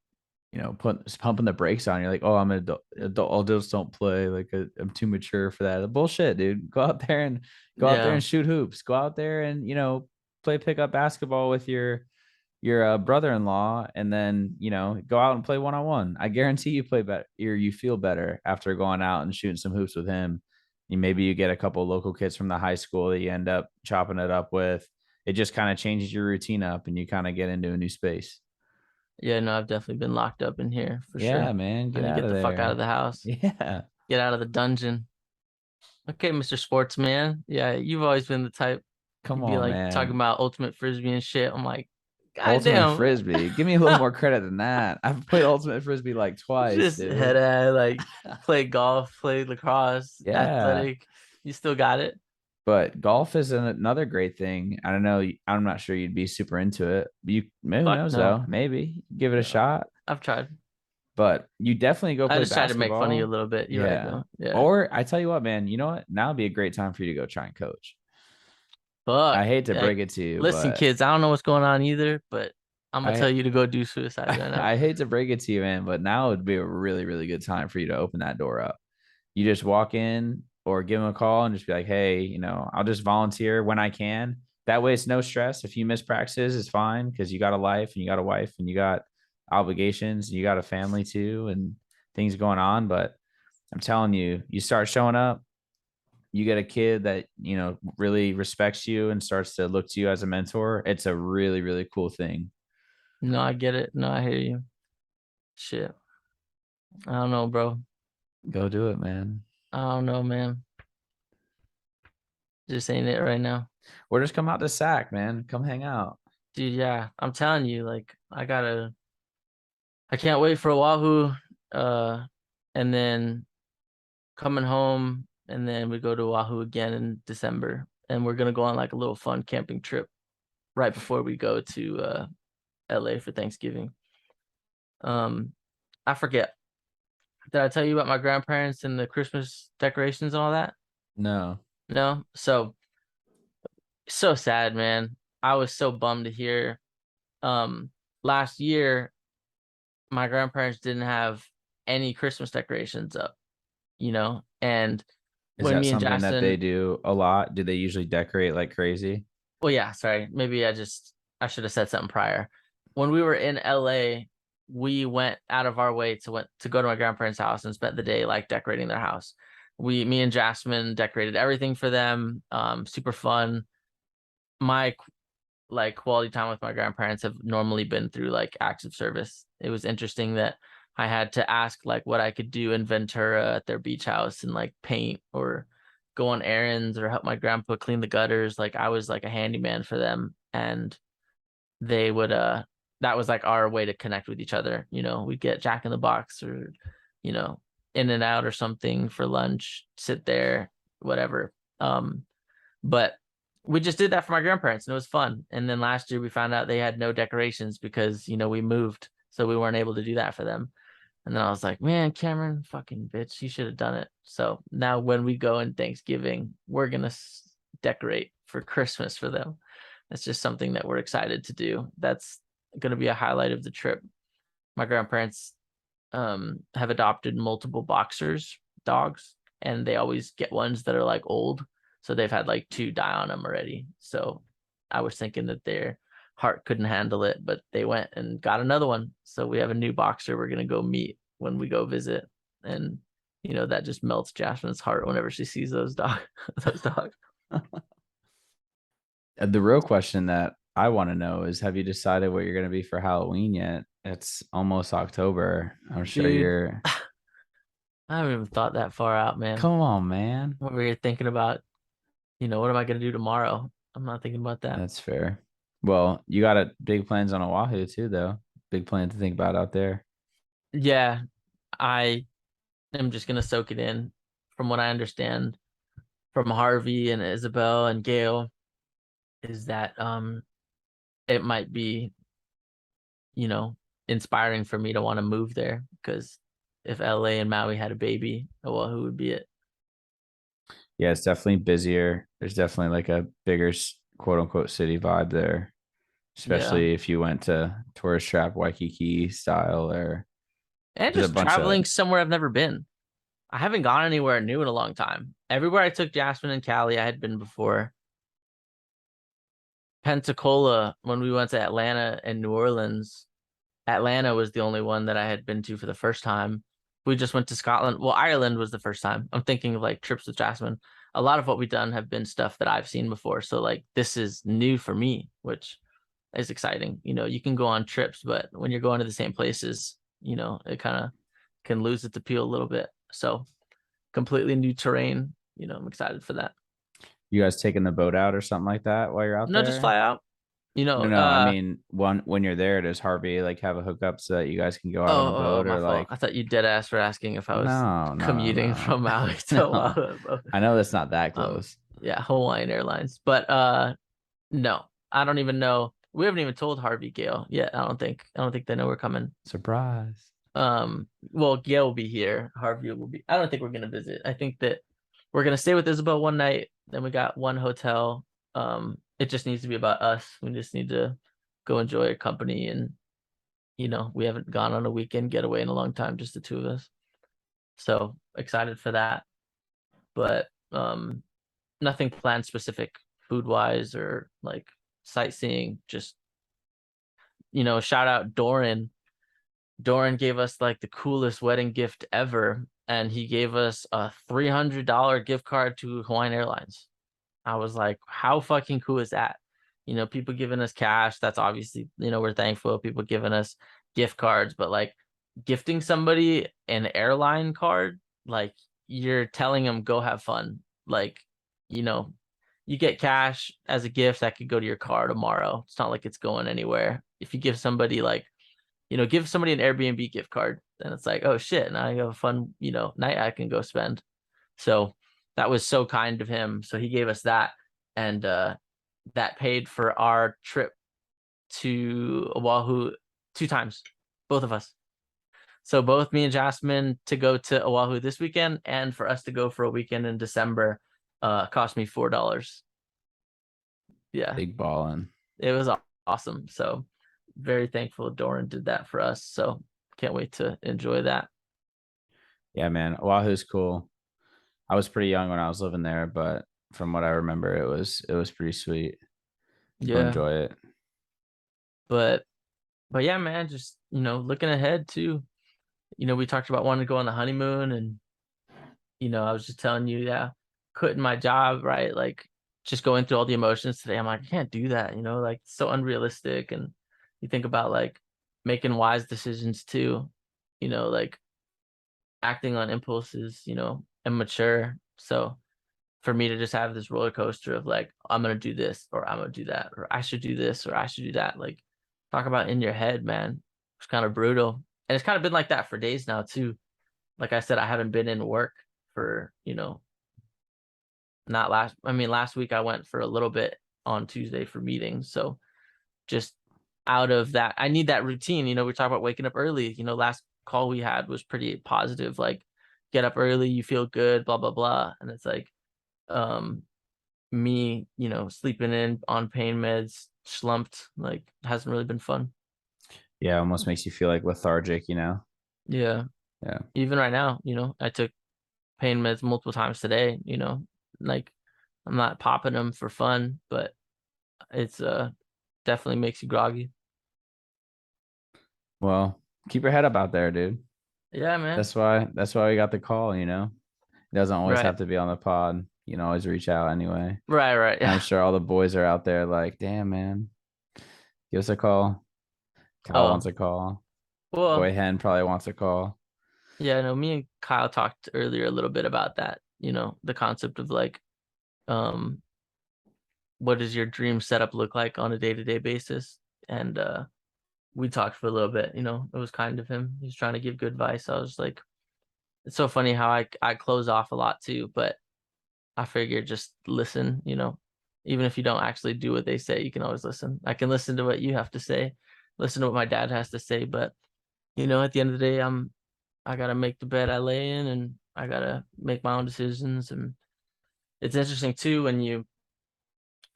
pumping the brakes on. You're like, oh, I'm an adults don't play. Like I'm too mature for that. Bullshit, dude. Go out there and Yeah. shoot hoops. Go out there and play pickup basketball with your brother-in-law, and then go out and play one-on-one. I guarantee you play better, or you feel better after going out and shooting some hoops with him. Maybe you get a couple of local kids from the high school that you end up chopping it up with. It just kind of changes your routine up, and you kind of get into a new space. Yeah, no, I've definitely been locked up in here for Yeah, sure. man, I get need to out get of the fuck out of there. the house. Yeah, Get out of the dungeon. Okay, Mr. Sportsman. Yeah, you've always been the type. come You'd be on, like talking man. about ultimate frisbee and shit. I'm like, God Ultimate damn. frisbee. Give me a little more credit than that. I've played ultimate frisbee like twice, Just head dude. at like play golf, play lacrosse, Yeah. athletic. You still got it. But golf is another great thing. I don't know. I'm not sure you'd be super into it. Who Fuck knows no. though? Maybe give it a No. shot. I've tried. But you definitely go I play just tried to make fun of you a basketball. little bit. You're right Yeah. though. Yeah. Or I tell you what, man. You know what? Now would be a great time for you to go try and coach. Fuck. I hate to Like, break it to you, listen, but kids, I don't know what's going on either, but I'm gonna I tell you to go do suicide right now. I hate to break it to you, man. But now would be a really really good time for you to open that door up. You just walk in or give them a call and just be like, hey, I'll just volunteer when I can. That way it's no stress. If you miss practices, it's fine because you got a life and you got a wife and you got obligations and you got a family too and things going on. But I'm telling you, you start showing up, you get a kid that, really respects you and starts to look to you as a mentor. It's a really, really cool thing. No, I get it. No, I hear you. Shit. I don't know, bro. Go do it, man. I don't know, man. Just ain't it right now. Or just come out to SAC, man. Come hang out. Dude, yeah. I'm telling you, like, I can't wait for Oahu. And then coming home, and then we go to Oahu again in December. And we're gonna go on like a little fun camping trip right before we go to LA for Thanksgiving. Um, I forget. Did I tell you about my grandparents and the Christmas decorations and all that? No. No. So sad, man. I was so bummed to hear. Last year my grandparents didn't have any Christmas decorations up, and Is when that me and something that they Jackson, do a lot? Do they usually decorate like crazy? well, yeah, sorry, maybe I should have said something prior. When we were in LA, we went out of our way to go to my grandparents' house and spent the day like decorating their house. Me and Jasmine decorated everything for them. Super fun. My like quality time with my grandparents have normally been through like acts of service. It was interesting that I had to ask like what I could do in Ventura at their beach house and like paint or go on errands or help my grandpa clean the gutters. Like I was like a handyman for them, and they would that was like our way to connect with each other. We'd get Jack in the Box or, you know, In and Out or something for lunch, sit there, whatever. But we just did that for my grandparents and it was fun. And then last year we found out they had no decorations because, we moved. So we weren't able to do that for them. And then I was like, man, Cameron, fucking bitch, you should have done it. So now when we go in Thanksgiving, we're going to decorate for Christmas for them. That's just something that we're excited to do. That's going to be a highlight of the trip. My grandparents have adopted multiple boxers dogs, and they always get ones that are like old. So they've had like two die on them already. So I was thinking that their heart couldn't handle it, but they went and got another one. So we have a new boxer we're gonna go meet when we go visit. And that just melts Jasmine's heart whenever she sees those dogs. The real question that I want to know is, have you decided what you're going to be for Halloween yet? It's almost October. I'm sure Dude, you're. I haven't even thought that far out, man. Come on, man. What were you thinking about? What am I gonna do tomorrow? I'm not thinking about that. That's fair. Well, you got big plans on Oahu too, though. Big plan to think about out there. Yeah, I am just gonna soak it in. From what I understand from Harvey and Isabel and Gail, is that it might be, you know, inspiring for me to want to move there because if LA and Maui had a baby, well, who would be it? Yeah, it's definitely busier. There's definitely like a bigger quote unquote city vibe there, Yeah. especially if you went to tourist trap Waikiki style, or And there's a just bunch of. traveling somewhere I've never been. I haven't gone anywhere new in a long time. Everywhere I took Jasmine and Callie, I had been before. Pensacola, when we went to Atlanta and New Orleans, Atlanta was the only one that I had been to for the first time. We just went to Scotland. Well, Ireland was the first time. I'm thinking of like trips with Jasmine. A lot of what we've done have been stuff that I've seen before. So like this is new for me, which is exciting. You can go on trips, but when you're going to the same places, it kind of can lose its appeal a little bit. So completely new terrain. I'm excited for that. You guys taking the boat out or something like that while you're out No, just there? fly out. No, no. I mean, one when you're there, does Harvey like have a hookup so that you guys can go out on a boat, My or fault. like? I thought you dead ass were asking if I was No, no, commuting no, from Maui to no. Oahu. I know that's not that Um, close. yeah, Hawaiian Airlines. But no, I don't even know. We haven't even told Harvey Gale yet. I don't think they know we're coming. Surprise. Well, Gail will be here. Harvey will be. I don't think we're gonna visit. I think that we're gonna stay with Isabel one night. Then we got one hotel. It just needs to be about us. We just need to go enjoy our company, and we haven't gone on a weekend getaway in a long time, just the two of us. So excited for that. But nothing planned specific food wise or like sightseeing. Just shout out Doran. Doran gave us like the coolest wedding gift ever, and he gave us a $300 gift card to Hawaiian Airlines. I was like, how fucking cool is that? People giving us cash. That's obviously, we're thankful. People giving us gift cards, but like gifting somebody an airline card, like you're telling them go have fun. Like, you know, you get cash as a gift that could go to your car tomorrow. It's not like it's going anywhere. If you give somebody like, give somebody an Airbnb gift card, then it's like, oh shit, now I have a fun, night I can go spend. So that was so kind of him. So he gave us that, and that paid for our trip to Oahu 2 times, both of us. So both me and Jasmine to go to Oahu this weekend, and for us to go for a weekend in December, cost me $4. Yeah, Big ballin'. it was awesome. So very thankful Doran did that for us. So can't wait to enjoy that. Yeah, man. Oahu's cool. I was pretty young when I was living there, but from what I remember, it was pretty sweet. You'll Yeah, enjoy it. but yeah, man, just looking ahead too. We talked about wanting to go on the honeymoon, and I was just telling you, yeah, quitting my job, right? Like just going through all the emotions today. I'm like, I can't do that, like it's so unrealistic. And you think about like making wise decisions too, like acting on impulses, and mature. So for me to just have this roller coaster of like, I'm gonna do this or I'm gonna do that, or I should do this or I should do that. Like talk about in your head, man. It's kind of brutal. And it's kind of been like that for days now too. Like I said, I haven't been in work for, not last I mean last week I went for a little bit on Tuesday for meetings. So just out of that, I need that routine. We talk about waking up early. Last call we had was pretty positive, like get up early, you feel good, blah blah blah. And it's like um me, sleeping in on pain meds, slumped, like hasn't really been fun. Yeah, almost makes you feel like lethargic, you know? Yeah. Yeah. Even right now, I took pain meds multiple times today, like I'm not popping them for fun, but it's definitely makes you groggy. Well, keep your head up out there, dude. Yeah, man. That's why we got the call, you know. It doesn't always Right. have to be on the pod. You can always reach out anyway. Right, right. And I'm Yeah. sure all the boys are out there like, damn man, give us a call. Kyle wants Oh, a call. well, Boy Hen probably wants a call. yeah, no, me and Kyle talked earlier a little bit about that, the concept of like, um, what does your dream setup look like on a day-to-day basis? And we talked for a little bit, it was kind of him. He was trying to give good advice. I was like, it's so funny how I close off a lot too, but I figured just listen, even if you don't actually do what they say, you can always listen. I can listen to what you have to say, listen to what my dad has to say, but at the end of the day, I gotta make the bed I lay in, and I gotta make my own decisions. And it's interesting too when you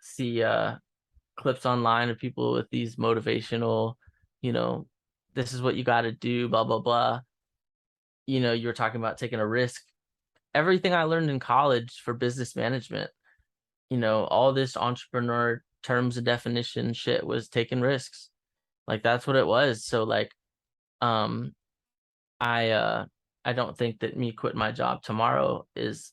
see clips online of people with these motivational, you know, this is what you gotta do, blah blah blah. You were talking about taking a risk. Everything I learned in college for business management, all this entrepreneur terms and definition shit was taking risks. Like that's what it was. So like um I uh I don't think that me quitting my job tomorrow is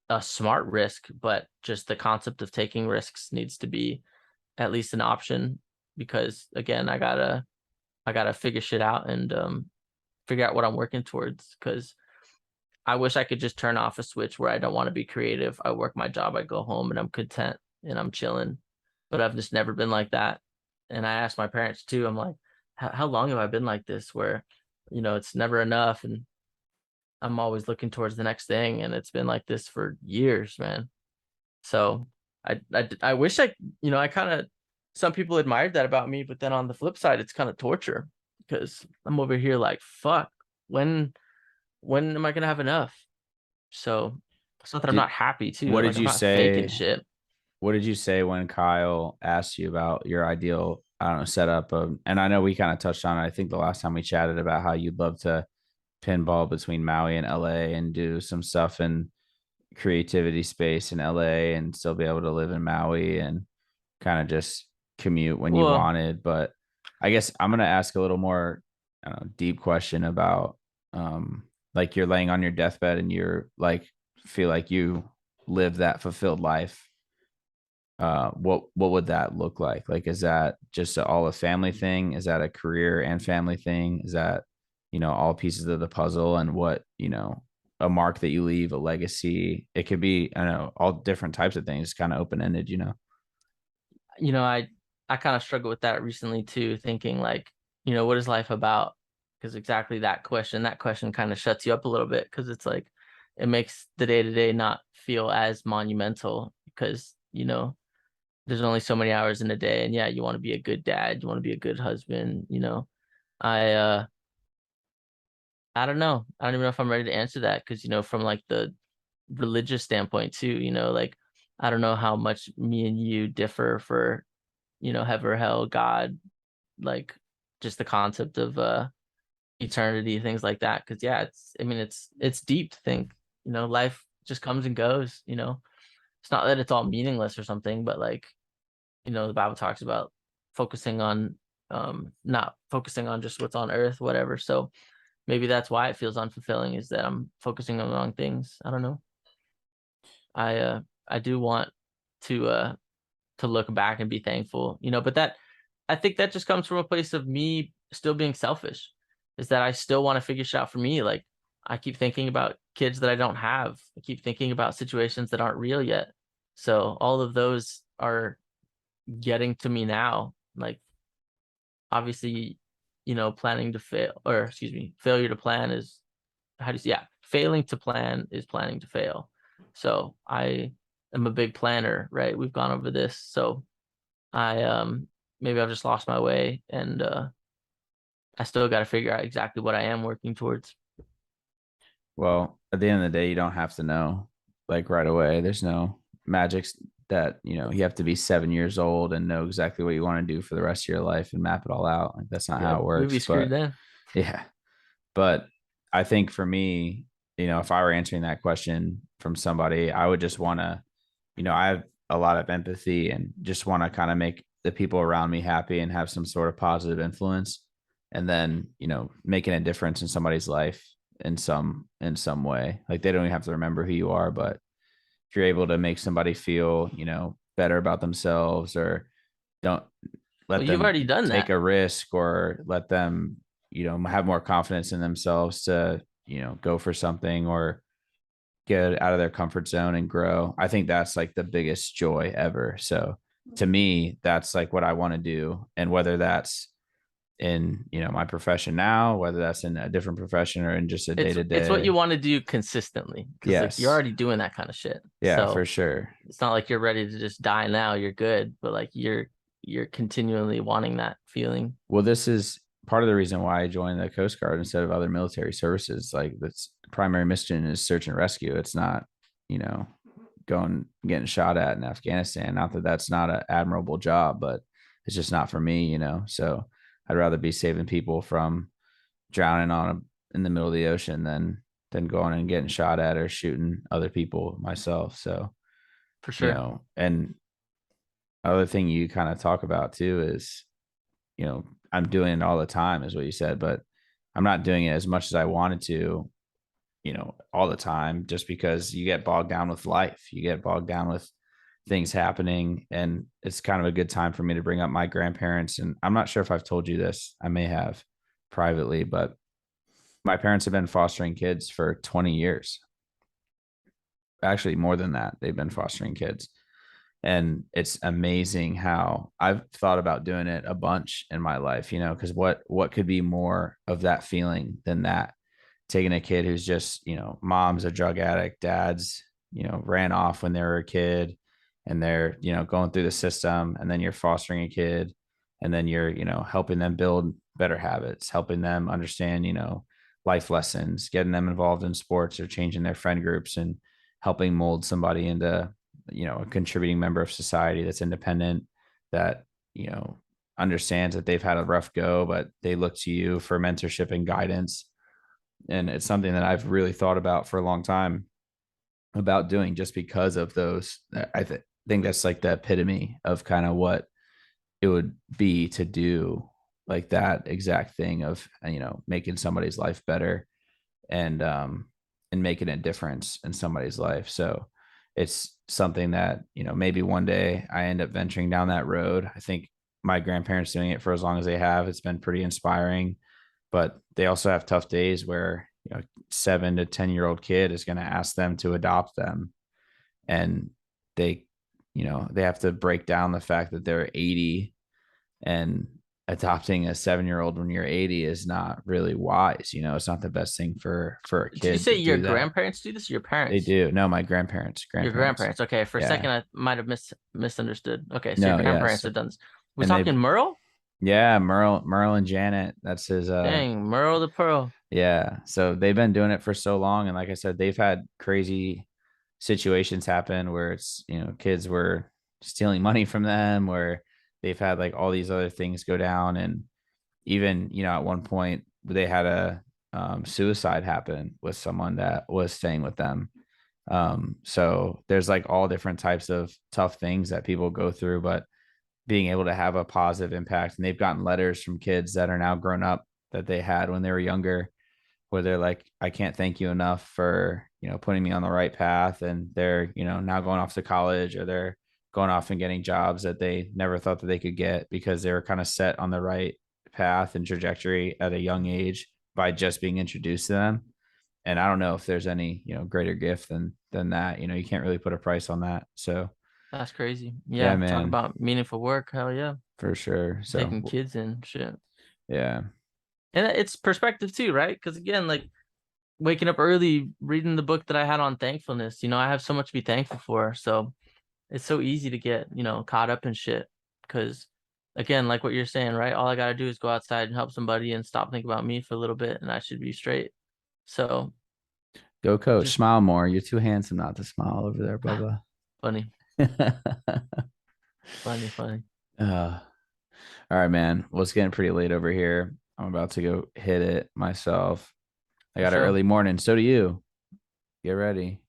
a smart risk, but just the concept of taking risks needs to be at least an option, because again, I gotta figure shit out and figure out what I'm working towards, because I wish I could just turn off a switch where I don't want to be creative. I work my job, I go home and I'm content and I'm chilling. But I've just never been like that. And I asked my parents too, I'm like, how long have I been like this where, it's never enough and I'm always looking towards the next thing. And it's been like this for years, man. So I wish I kind of, some people admired that about me, but then on the flip side, it's kind of torture because I'm over here like, fuck, when, when am I going to have enough? So it's not that I'm Did not happy too. what Like did I'm you not faking say? shit. What did you say when Kyle asked you about your ideal, I don't know, setup of, and I know we kind of touched on it. I think the last time we chatted about how you'd love to pinball between Maui and LA and do some stuff in creativity space in LA and still be able to live in Maui and kind of just commute when you Well, wanted. But I guess I'm gonna ask a little more, I don't know, deep question about like you're laying on your deathbed and you're like feel like you live that fulfilled life. What would that look like? Like, is that just all a family thing? Is that a career and family thing? Is that, all pieces of the puzzle, and what, a mark that you leave, a legacy? It could be, I don't know, all different types of things, kind of open ended. I kind of struggle with that recently too, thinking like, what is life about? Because exactly that question kind of shuts you up a little bit, because it's like it makes the day to day not feel as monumental, because there's only so many hours in a day, and yeah, you want to be a good dad, you want to be a good husband. I I don't know. I don't even know if I'm ready to answer that, because from like the religious standpoint too, like I don't know how much me and you differ for heaven or hell, God, like just the concept of eternity, things like that. Because yeah, it's I mean it's deep to think life just comes and goes, you know. It's not that it's all meaningless or something, but like, you know, the Bible talks about focusing on not focusing on just what's on earth, whatever. So maybe that's why it feels unfulfilling, is that I'm focusing on the wrong things. I don't know. I do want to look back and be thankful, you know, but that I think that just comes from a place of me still being selfish, is that I still want to figure shit out for me. Like I keep thinking about kids that I don't have. I keep thinking about situations that aren't real yet. So all of those are getting to me now. Like obviously, you know, planning to fail, or excuse me, failure to plan is, how do you say, yeah, failing to plan is planning to fail. So I am a big planner, right? We've gone over this. So I maybe I've just lost my way, and I still got to figure out exactly what I am working towards. Well, at the end of the day, you don't have to know like right away. There's no magics that, you have to be 7 years old and know exactly what you want to do for the rest of your life and map it all out. Like that's not Yeah, how it we'd be works. screwed But then. yeah, but I think for me, if I were answering that question from somebody, I would just want to, I have a lot of empathy and just want to kind of make the people around me happy and have some sort of positive influence. And then, making a difference in somebody's life in some way. Like they don't even have to remember who you are, but if you're able to make somebody feel, better about themselves, or don't Well, let you've them already done take that. a risk, or let them, have more confidence in themselves to, go for something or get out of their comfort zone and grow. I think that's like the biggest joy ever. So to me, that's like what I want to do. And whether that's in, my profession now, whether that's in a different profession or in just a day to It's what you day. want to do consistently, because like you're Yes. already doing that kind of shit. Yeah, for So sure. it's not like you're ready to just die now. You're good, but like you're continually wanting that feeling. Well, this is part of the reason why I joined the Coast Guard instead of other military services. Like that's primary mission is search and rescue. It's not, you know, going getting shot at in Afghanistan. Not that that's not an admirable job, but it's just not for me. So I'd rather be saving people from drowning in the middle of the ocean than going and getting shot at or shooting other people myself. So, For sure. and other thing you kind of talk about too is, I'm doing it all the time, is what you said, but I'm not doing it as much as I wanted to, all the time, just because you get bogged down with life. You get bogged down with things happening. And it's kind of a good time for me to bring up my grandparents. And I'm not sure if I've told you this, I may have privately, but my parents have been fostering kids for 20 years. Actually, more than that, they've been fostering kids. And it's amazing how I've thought about doing it a bunch in my life, because what could be more of that feeling than that? Taking a kid who's just, mom's a drug addict, dad's, ran off when they were a kid, and they're, going through the system, and then you're fostering a kid, and then you're, helping them build better habits, helping them understand, life lessons, getting them involved in sports or changing their friend groups, and helping mold somebody into, a contributing member of society that's independent, that, understands that they've had a rough go, but they look to you for mentorship and guidance. And it's something that I've really thought about for a long time about doing, just because of those. Think that's like the epitome of kind of what it would be to do like that exact thing of, making somebody's life better, and making a difference in somebody's life. So it's something that, maybe one day I end up venturing down that road. I think my grandparents doing it for as long as they have, it's been pretty inspiring. But they also have tough days where, 7 to 10 year old kid is going to ask them to adopt them, and they they have to break down the fact that they're 80, and adopting a 7-year-old when you're 80 is not really wise. It's not the best thing for a Did you kid say to your do that. grandparents do this, or your They parents? do. No, my grandparents, Your grandparents. grandparents. Okay, for a Yeah. second I might have misunderstood. Okay, so your No, grandparents yes. have done this. We And talking they've, Merle? yeah, Merle and Janet. That's his Dang, Merle the Pearl. yeah. So they've been doing it for so long. And like I said, they've had crazy situations happen where it's, kids were stealing money from them, where they've had like all these other things go down. And even, at one point they had a suicide happen with someone that was staying with them. So there's like all different types of tough things that people go through, but being able to have a positive impact. And they've gotten letters from kids that are now grown up that they had when they were younger, where they're like, I can't thank you enough for, putting me on the right path. And they're, now going off to college, or they're going off and getting jobs that they never thought that they could get because they were kind of set on the right path and trajectory at a young age by just being introduced to them. And I don't know if there's any, greater gift than that. You can't really put a price on that. So That's crazy. yeah, Yeah, talk man, about meaningful work. Hell yeah, for sure. taking So kids and shit. yeah. And it's perspective too, right? Because again, like waking up early, reading the book that I had on thankfulness. I have so much to be thankful for. So it's so easy to get caught up in shit. Because again, like what you're saying, right? All I gotta do is go outside and help somebody and stop thinking about me for a little bit, and I should be straight. So Go coach. just Smile more. You're too handsome not to smile over there, Bubba. funny, funny, funny. All right, man. Well, it's getting pretty late over here. I'm about to go hit it myself. I For got an sure. early morning. So do you. Get ready.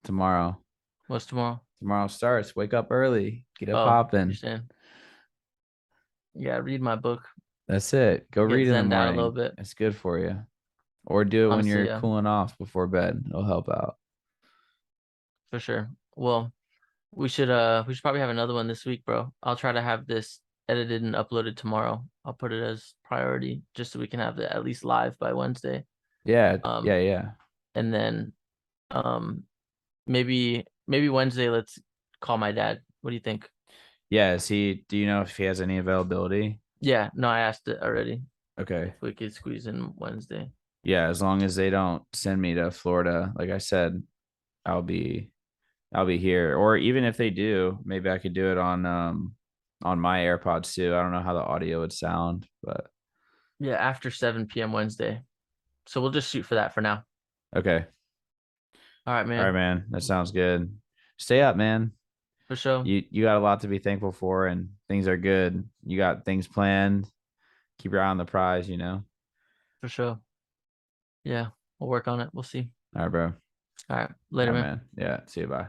Tomorrow. What's tomorrow? Tomorrow starts. Wake up early. Get up Oh, you're popping. saying, yeah, read my book, That's it. Go get read in the zenned out a little morning. bit. It's good for you. Or do it when Honestly, you're yeah, cooling off before bed. It'll help out. for sure. Well, we should probably have another one this week, bro. I'll try to have this edited and uploaded tomorrow. I'll put it as priority just so we can have it at least live by Wednesday. Yeah. Um, Yeah. Yeah. and then um maybe Wednesday let's call my dad. What do you think? Yeah. Do you know if he has any availability? Yeah, no, I asked it already Okay. if we could squeeze in Wednesday. Yeah. As long as they don't send me to Florida, like I said, I'll be I'll be here. Or even if they do, maybe I could do it on my AirPods too. I don't know how the audio would sound, but Yeah, after 7 p.m. Wednesday. So we'll just shoot for that for now. okay. All right, All right, man. man. That sounds good. Stay up, man. For sure. You got a lot to be thankful for, and things are good. You got things planned. Keep your eye on the prize. For sure. Yeah, we'll work on it. We'll see. All right, bro. All right. All Later, right, man. man. Yeah. See you. Bye.